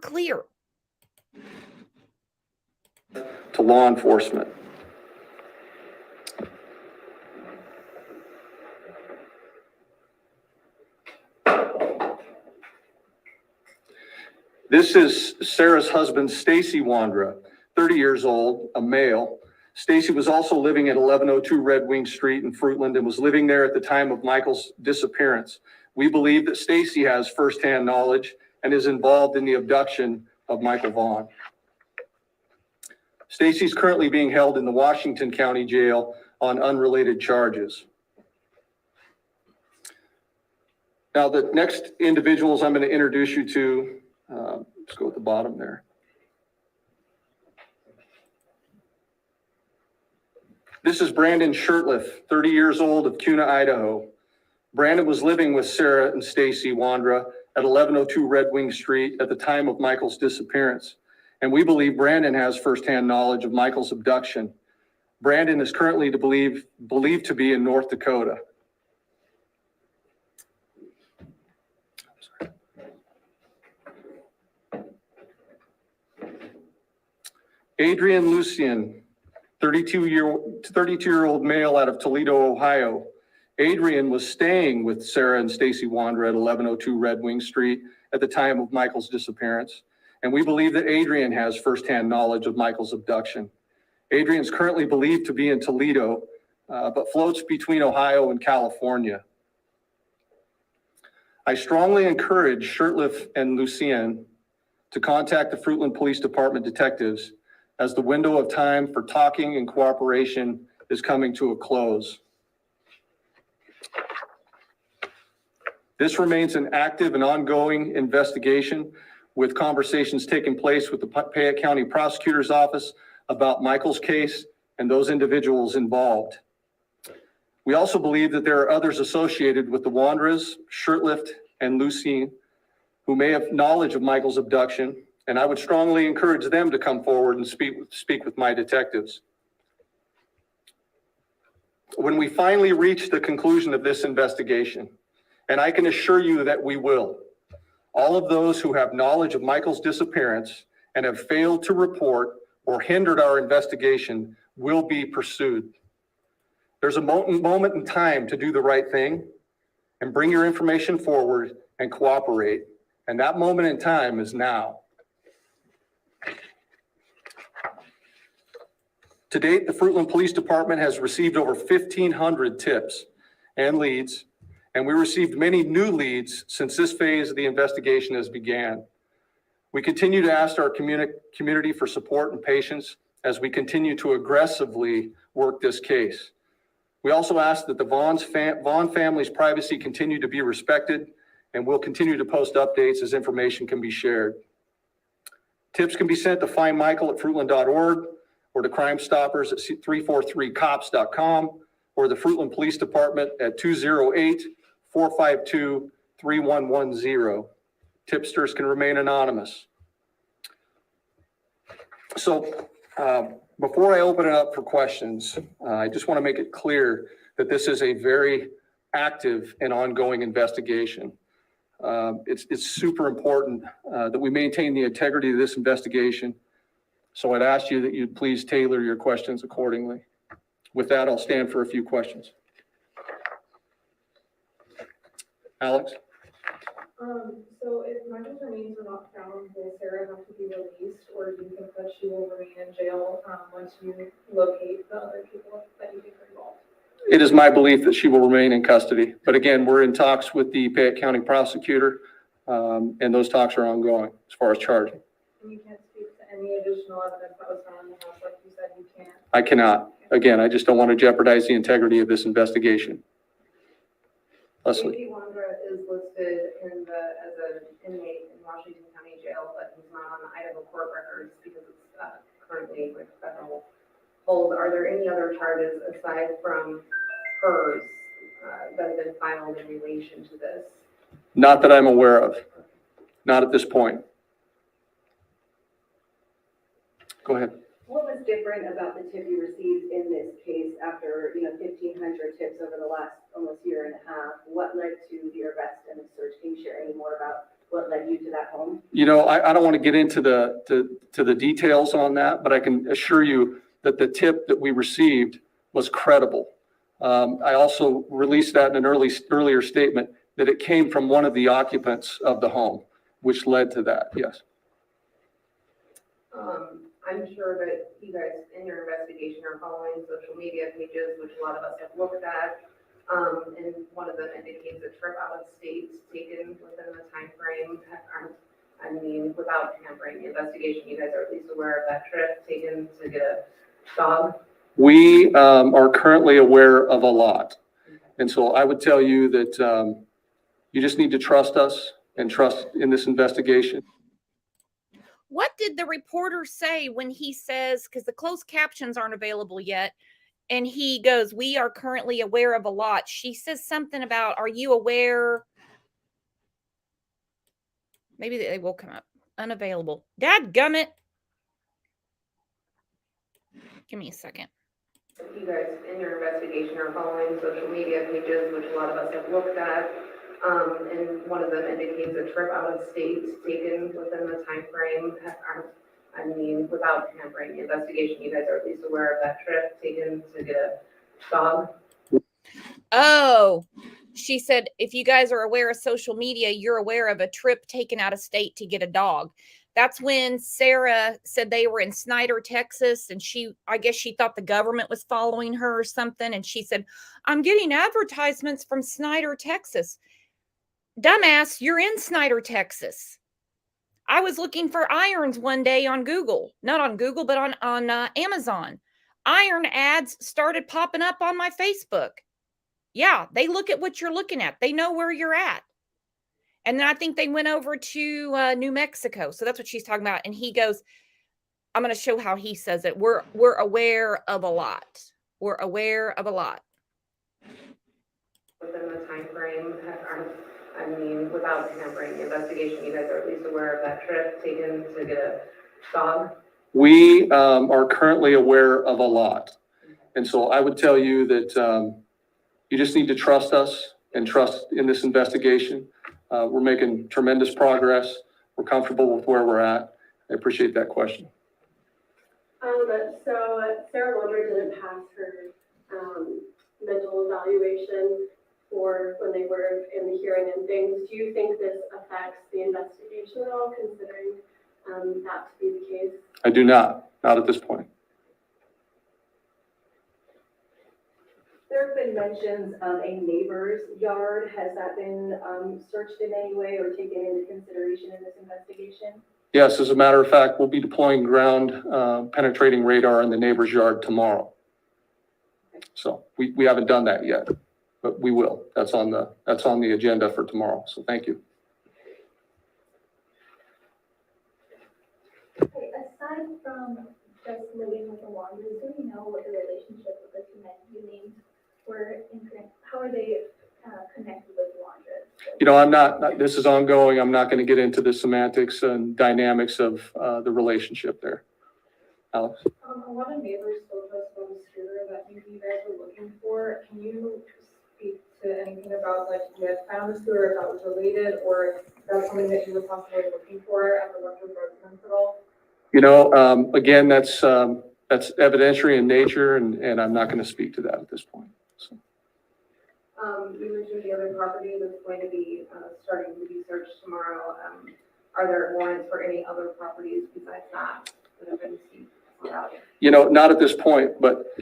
clear. To law enforcement. This is Sarah's husband, Stacy Wandra, 30 years old, a male. Stacy was also living at 1102 Red Wing Street in Fruitland and was living there at the time of Michael's disappearance. We believe that Stacy has firsthand knowledge and is involved in the abduction of Michael Vaughan. Stacy is currently being held in the Washington County Jail on unrelated charges. Now, the next individuals I'm going to introduce you to, let's go at the bottom there. This is Brandon Shirtliff, 30 years old, of Kuna, Idaho. Brandon was living with Sarah and Stacy Wandra at 1102 Red Wing Street at the time of Michael's disappearance. And we believe Brandon has firsthand knowledge of Michael's abduction. Brandon is currently believed to be in North Dakota. Adrian Lucien, 32-year-old male out of Toledo, Ohio. Adrian was staying with Sarah and Stacy Wandra at 1102 Red Wing Street at the time of Michael's disappearance. And we believe that Adrian has firsthand knowledge of Michael's abduction. Adrian is currently believed to be in Toledo, but floats between Ohio and California. I strongly encourage Shirtliff and Lucien to contact the Fruitland Police Department detectives as the window of time for talking and cooperation is coming to a close. This remains an active and ongoing investigation, with conversations taking place with the Payette County Prosecutor's Office about Michael's case and those individuals involved. We also believe that there are others associated with the Wandras, Shirtliff, and Lucien who may have knowledge of Michael's abduction, and I would strongly encourage them to come forward and speak with my detectives. When we finally reach the conclusion of this investigation, and I can assure you that we will, all of those who have knowledge of Michael's disappearance and have failed to report or hindered our investigation will be pursued. There's a moment in time to do the right thing and bring your information forward and cooperate. And that moment in time is now. To date, the Fruitland Police Department has received over 1,500 tips and leads, and we received many new leads since this phase of the investigation has began. We continue to ask our community for support and patience as we continue to aggressively work this case. We also ask that the Vaughan family's privacy continue to be respected, and we'll continue to post updates as information can be shared. Tips can be sent to findmichael@fruitland.org or to Crime Stoppers at 343cops.com or the Fruitland Police Department at 208-452-3110. Tipsters can remain anonymous. So before I open it up for questions, I just want to make it clear that this is a very active and ongoing investigation. It's super important that we maintain the integrity of this investigation. So I'd ask you that you'd please tailor your questions accordingly. With that, I'll stand for a few questions. Alex? So if Michael's remains are not found, will Sarah have to be released, or do you think that she will remain in jail once you locate the other people that you think are involved? It is my belief that she will remain in custody. But again, we're in talks with the Payette County prosecutor, and those talks are ongoing as far as charging. And you can't speak to any additional evidence that was found in the house, like you said you can't? I cannot. Again, I just don't want to jeopardize the integrity of this investigation. Leslie? J.D. Wandra is listed as an inmate in Washington County Jail, but he's not on the Idaho court records because it's currently with federal hold. Are there any other charges aside from hers that have been filed in relation to this? Not that I'm aware of. Not at this point. Go ahead. What was different about the tip you received in this case after, 1,500 tips over the last almost year and a half? What led to the arrest and the search? Can you share any more about what led you to that home? I don't want to get into the details on that, but I can assure you that the tip that we received was credible. I also released that in an earlier statement that it came from one of the occupants of the home, which led to that. Yes. I'm sure that you guys in your investigation are following social media pages, which a lot of us have looked at. And one of them indicates a trip out of state taken within the time frame. I mean, without hampering the investigation, you guys are at least aware of that trip taken to get a dog. We are currently aware of a lot. And so I would tell you that you just need to trust us and trust in this investigation. What did the reporter say when he says, because the closed captions aren't available yet, and he goes, "We are currently aware of a lot." She says something about, "Are you aware?" Maybe they will come up. Unavailable. Dadgummit. Give me a second. You guys in your investigation are following social media pages, which a lot of us have looked at. And one of them indicates a trip out of state taken within the time frame. I mean, without hampering the investigation, you guys are at least aware of that trip taken to get a dog. Oh, she said, if you guys are aware of social media, you're aware of a trip taken out of state to get a dog. That's when Sarah said they were in Snyder, Texas, and I guess she thought the government was following her or something. And she said, "I'm getting advertisements from Snyder, Texas." Dumbass, you're in Snyder, Texas. I was looking for irons one day on Google, not on Google, but on Amazon. Iron ads started popping up on my Facebook. Yeah, they look at what you're looking at. They know where you're at. And then I think they went over to New Mexico. So that's what she's talking about. And he goes, I'm going to show how he says it. We're aware of a lot. We're aware of a lot. Within the time frame, I mean, without hampering the investigation, you guys are at least aware of that trip taken to get a dog. We are currently aware of a lot. And so I would tell you that you just need to trust us and trust in this investigation. We're making tremendous progress. We're comfortable with where we're at. I appreciate that question. So Sarah Wondra didn't pass her mental evaluation for when they were in the hearing and things. Do you think this affects the investigation at all, considering that to be the case? I do not at this point. There have been mentions of a neighbor's yard. Has that been searched in any way or taken into consideration in this investigation? Yes, as a matter of fact, we'll be deploying ground penetrating radar in the neighbor's yard tomorrow. So we haven't done that yet, but we will. That's on the agenda for tomorrow. So thank you. Okay, aside from just living with the Wanderers, do we know what the relationship with the two men you named were? How are they connected with the Wanderers? I'm not, this is ongoing. I'm not going to get into the semantics and dynamics of the relationship there. Alex? A lot of neighbors told us about a scooter that you guys were looking for. Can you speak to anything about, like, you had found the scooter, if that was related, or if that's something that you were possibly looking for at the Westwood residence at all? Again, that's evidentiary in nature, and I'm not going to speak to that at this point. So. You mentioned the other property that's going to be starting to be searched tomorrow. Are there warrants for any other properties besides that have been seized? Not at this point, but,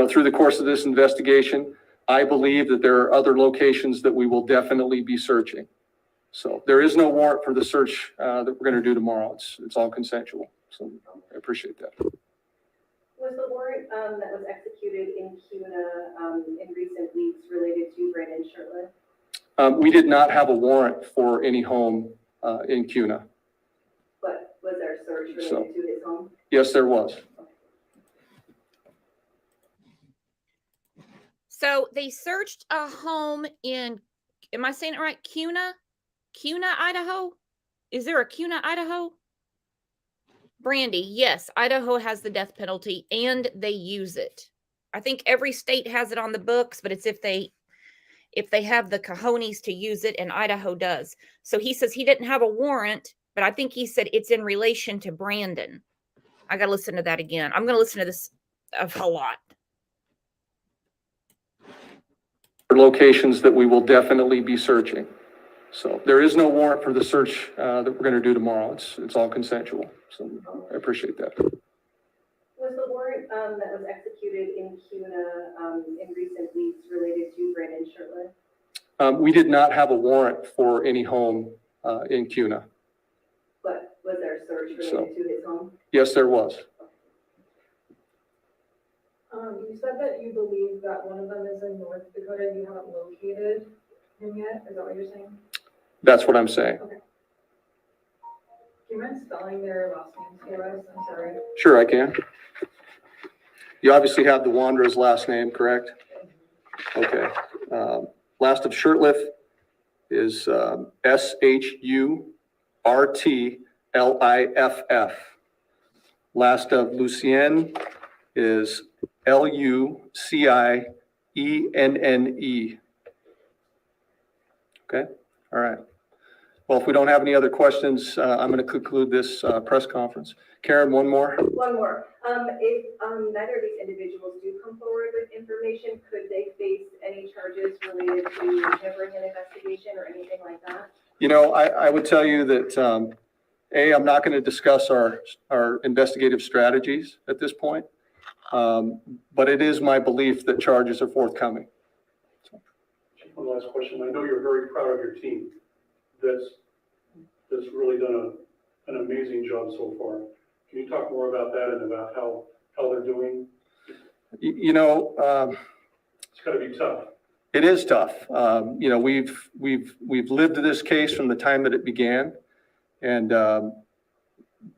through the course of this investigation, I believe that there are other locations that we will definitely be searching. So there is no warrant for the search that we're going to do tomorrow. It's all consensual. So I appreciate that. Was the warrant that was executed in CUNA in recent weeks related to Brandon Shirtliff? We did not have a warrant for any home in CUNA. But was there a search related to his home? Yes, there was. So they searched a home in, am I saying it right? CUNA, Idaho? Is there a CUNA, Idaho? Brandy, yes, Idaho has the death penalty and they use it. I think every state has it on the books, but it's if they have the cojones to use it, and Idaho does. So he says he didn't have a warrant, but I think he said it's in relation to Brandon. I got to listen to that again. I'm going to listen to this a lot. Locations that we will definitely be searching. So there is no warrant for the search that we're going to do tomorrow. It's all consensual. So I appreciate that. Was the warrant that was executed in CUNA in recent weeks related to Brandon Shirtliff? We did not have a warrant for any home in CUNA. But was there a search related to his home? Yes, there was. You said that you believe that one of them is in North Dakota and you haven't located him yet. Is that what you're saying? That's what I'm saying. Okay. Do you mind spelling their last names for us? I'm sorry. Sure, I can. You obviously have the Wanderer's last name, correct? Okay. Last of Shirtliff is Shurtliff. Last of Lucien is Lucienne. Okay, all right. Well, if we don't have any other questions, I'm going to conclude this press conference. Karen, one more? One more. If neither of these individuals do come forward with information, could they face any charges related to covering an investigation or anything like that? You know, I would tell you that, I'm not going to discuss our investigative strategies at this point, but it is my belief that charges are forthcoming. One last question. I know you're very proud of your team that's really done an amazing job so far. Can you talk more about that and about how they're doing? You know, it's got to be tough. It is tough. You know, we've lived this case from the time that it began, and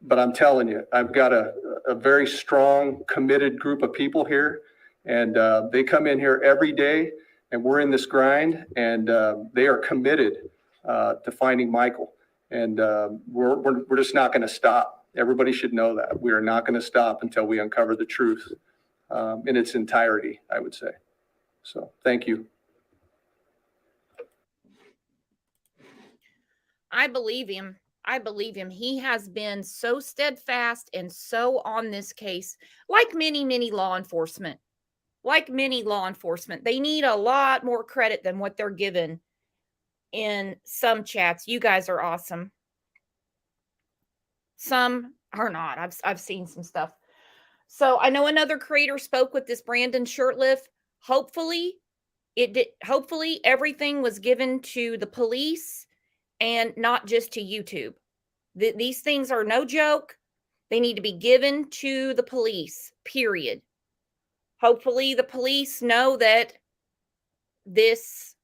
but I'm telling you, I've got a very strong, committed group of people here, and they come in here every day, and we're in this grind, and they are committed to finding Michael, and we're just not going to stop. Everybody should know that we are not going to stop until we uncover the truth in its entirety, I would say. So, thank you. I believe him. I believe him. He has been so steadfast and so on this case, like many law enforcement. Like many law enforcement, they need a lot more credit than what they're given in some chats. You guys are awesome. Some are not. I've seen some stuff. So I know another creator spoke with this Brandon Shirtliff. Hopefully everything was given to the police and not just to YouTube. These things are no joke. They need to be given to the police, period. Hopefully the police know that this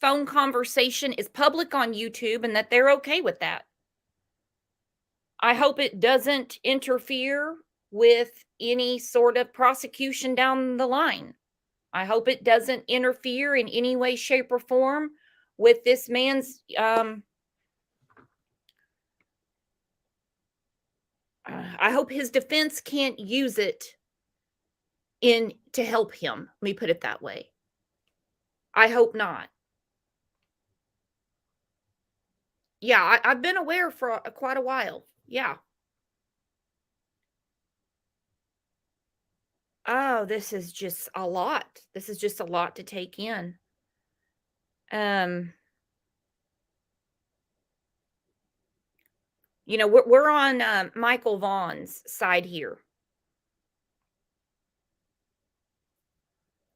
phone conversation is public on YouTube and that they're okay with that. I hope it doesn't interfere with any sort of prosecution down the line. I hope it doesn't interfere in any way, shape, or form with this man's I hope his defense can't use it to help him. Let me put it that way. I hope not. Yeah, I've been aware for quite a while. Yeah. Oh, this is just a lot. This is just a lot to take in. You know, we're on Michael Vaughan's side here.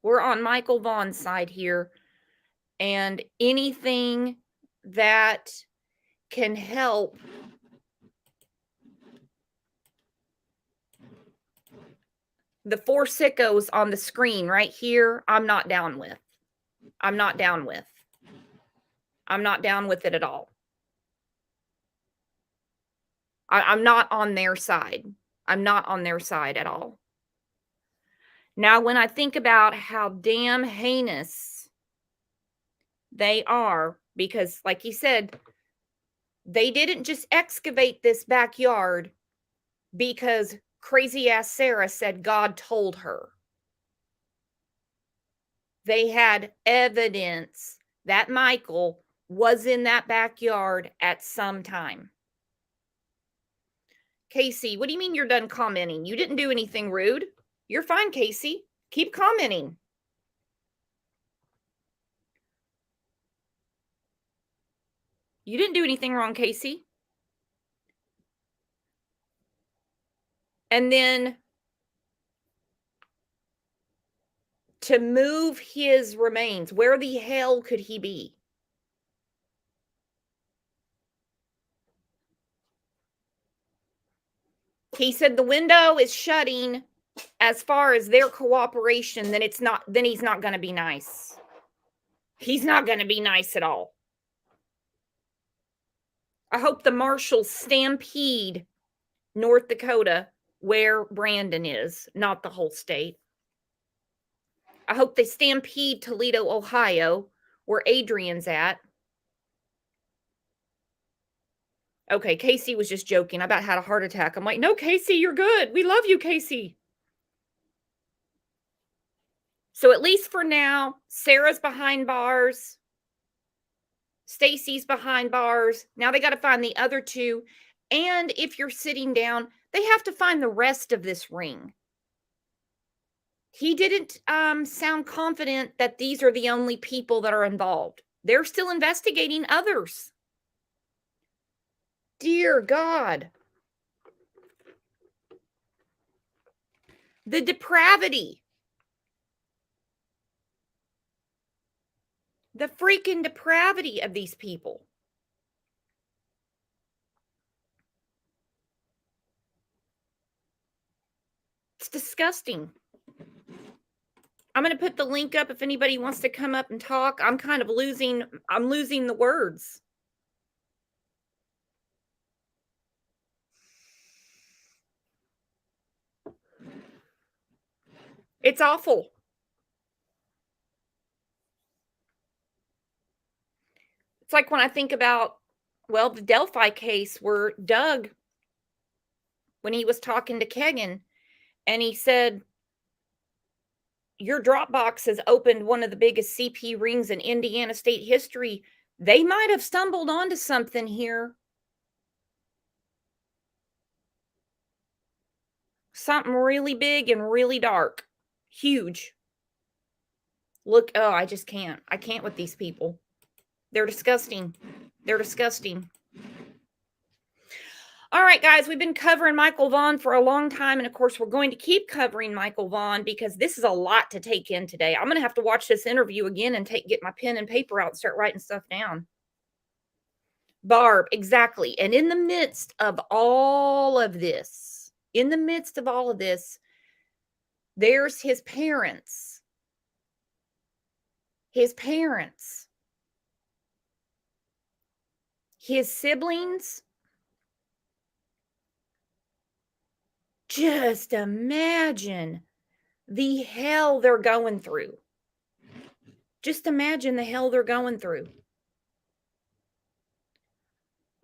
We're on Michael Vaughan's side here, and anything that can help the four sickos on the screen right here, I'm not down with. I'm not down with. I'm not down with it at all. I'm not on their side. I'm not on their side at all. Now, when I think about how damn heinous they are, because like he said, They didn't just excavate this backyard because crazy ass Sarah said God told her. They had evidence that Michael was in that backyard at some time. Casey, what do you mean you're done commenting? You didn't do anything rude. You're fine, Casey. Keep commenting. You didn't do anything wrong, Casey. And then to move his remains, where the hell could he be? He said the window is shutting as far as their cooperation, then he's not going to be nice. He's not going to be nice at all. I hope the marshals stampede North Dakota where Brandon is, not the whole state. I hope they stampede Toledo, Ohio, where Adrian's at. Okay, Casey was just joking. I about had a heart attack. I'm like, no, Casey, you're good. We love you, Casey. So at least for now, Sarah's behind bars. Stacy's behind bars. Now they got to find the other two. And if you're sitting down, they have to find the rest of this ring. He didn't sound confident that these are the only people that are involved. They're still investigating others. Dear God. The depravity. The freaking depravity of these people. It's disgusting. I'm going to put the link up if anybody wants to come up and talk. I'm losing the words. It's awful. It's like when I think about, well, the Delphi case where Doug, when he was talking to Kegan, and he said, your Dropbox has opened one of the biggest CP rings in Indiana state history. They might have stumbled onto something here. Something really big and really dark. Huge. Look, oh, I just can't. I can't with these people. They're disgusting. They're disgusting. All right, guys, we've been covering Michael Vaughan for a long time. And of course, we're going to keep covering Michael Vaughan because this is a lot to take in today. I'm going to have to watch this interview again and get my pen and paper out and start writing stuff down. Barb, exactly. And in the midst of all of this, there's his parents. His siblings. Just imagine the hell they're going through. Just imagine the hell they're going through.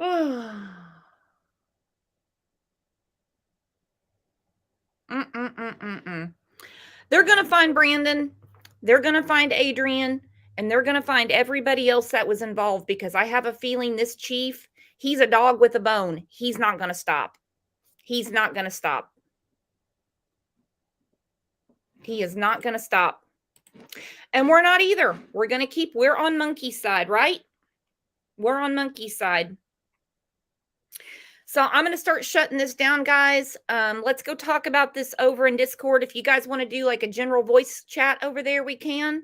They're going to find Brandon. They're going to find Adrian. And they're going to find everybody else that was involved because I have a feeling this chief, he's a dog with a bone. He's not going to stop. He's not going to stop. He is not going to stop. And we're not either. We're on Monkey's side, right? We're on Monkey's side. So I'm going to start shutting this down, guys. Let's go talk about this over in Discord. If you guys want to do like a general voice chat over there, we can.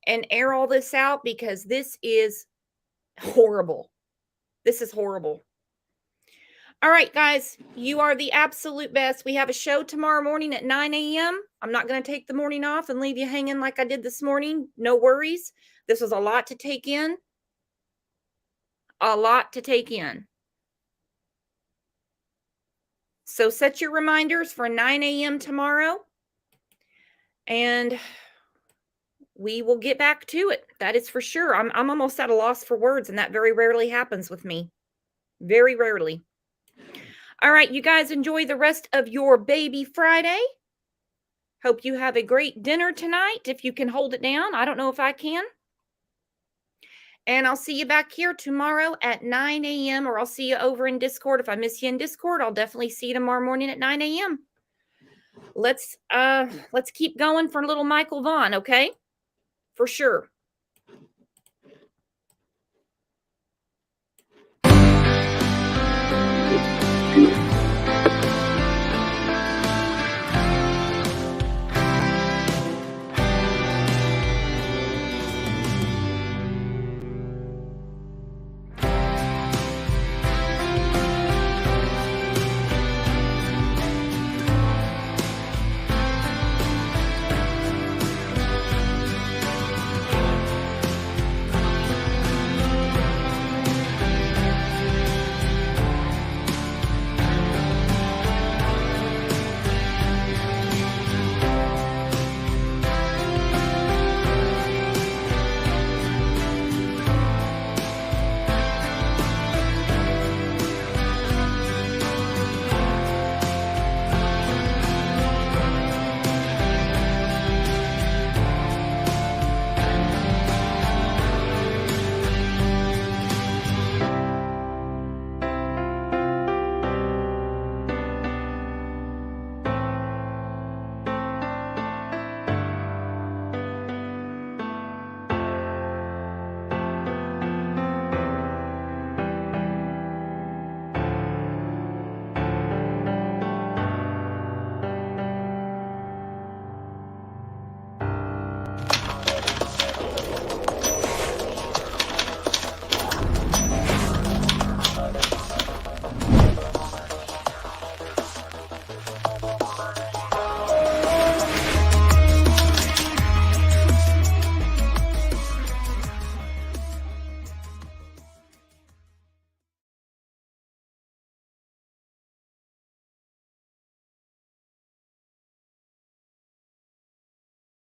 And air all this out because this is horrible. This is horrible. All right, guys, you are the absolute best. We have a show tomorrow morning at 9 a.m. I'm not going to take the morning off and leave you hanging like I did this morning. No worries. This was a lot to take in. A lot to take in. So set your reminders for 9 a.m. tomorrow. And we will get back to it. That is for sure. I'm almost at a loss for words, and that very rarely happens with me. Very rarely. All right, you guys enjoy the rest of your baby Friday. Hope you have a great dinner tonight, if you can hold it down. I don't know if I can. And I'll see you back here tomorrow at 9 a.m. or I'll see you over in Discord. If I miss you in Discord, I'll definitely see you tomorrow morning at 9 a.m. Let's keep going for little Michael Vaughan, okay? For sure.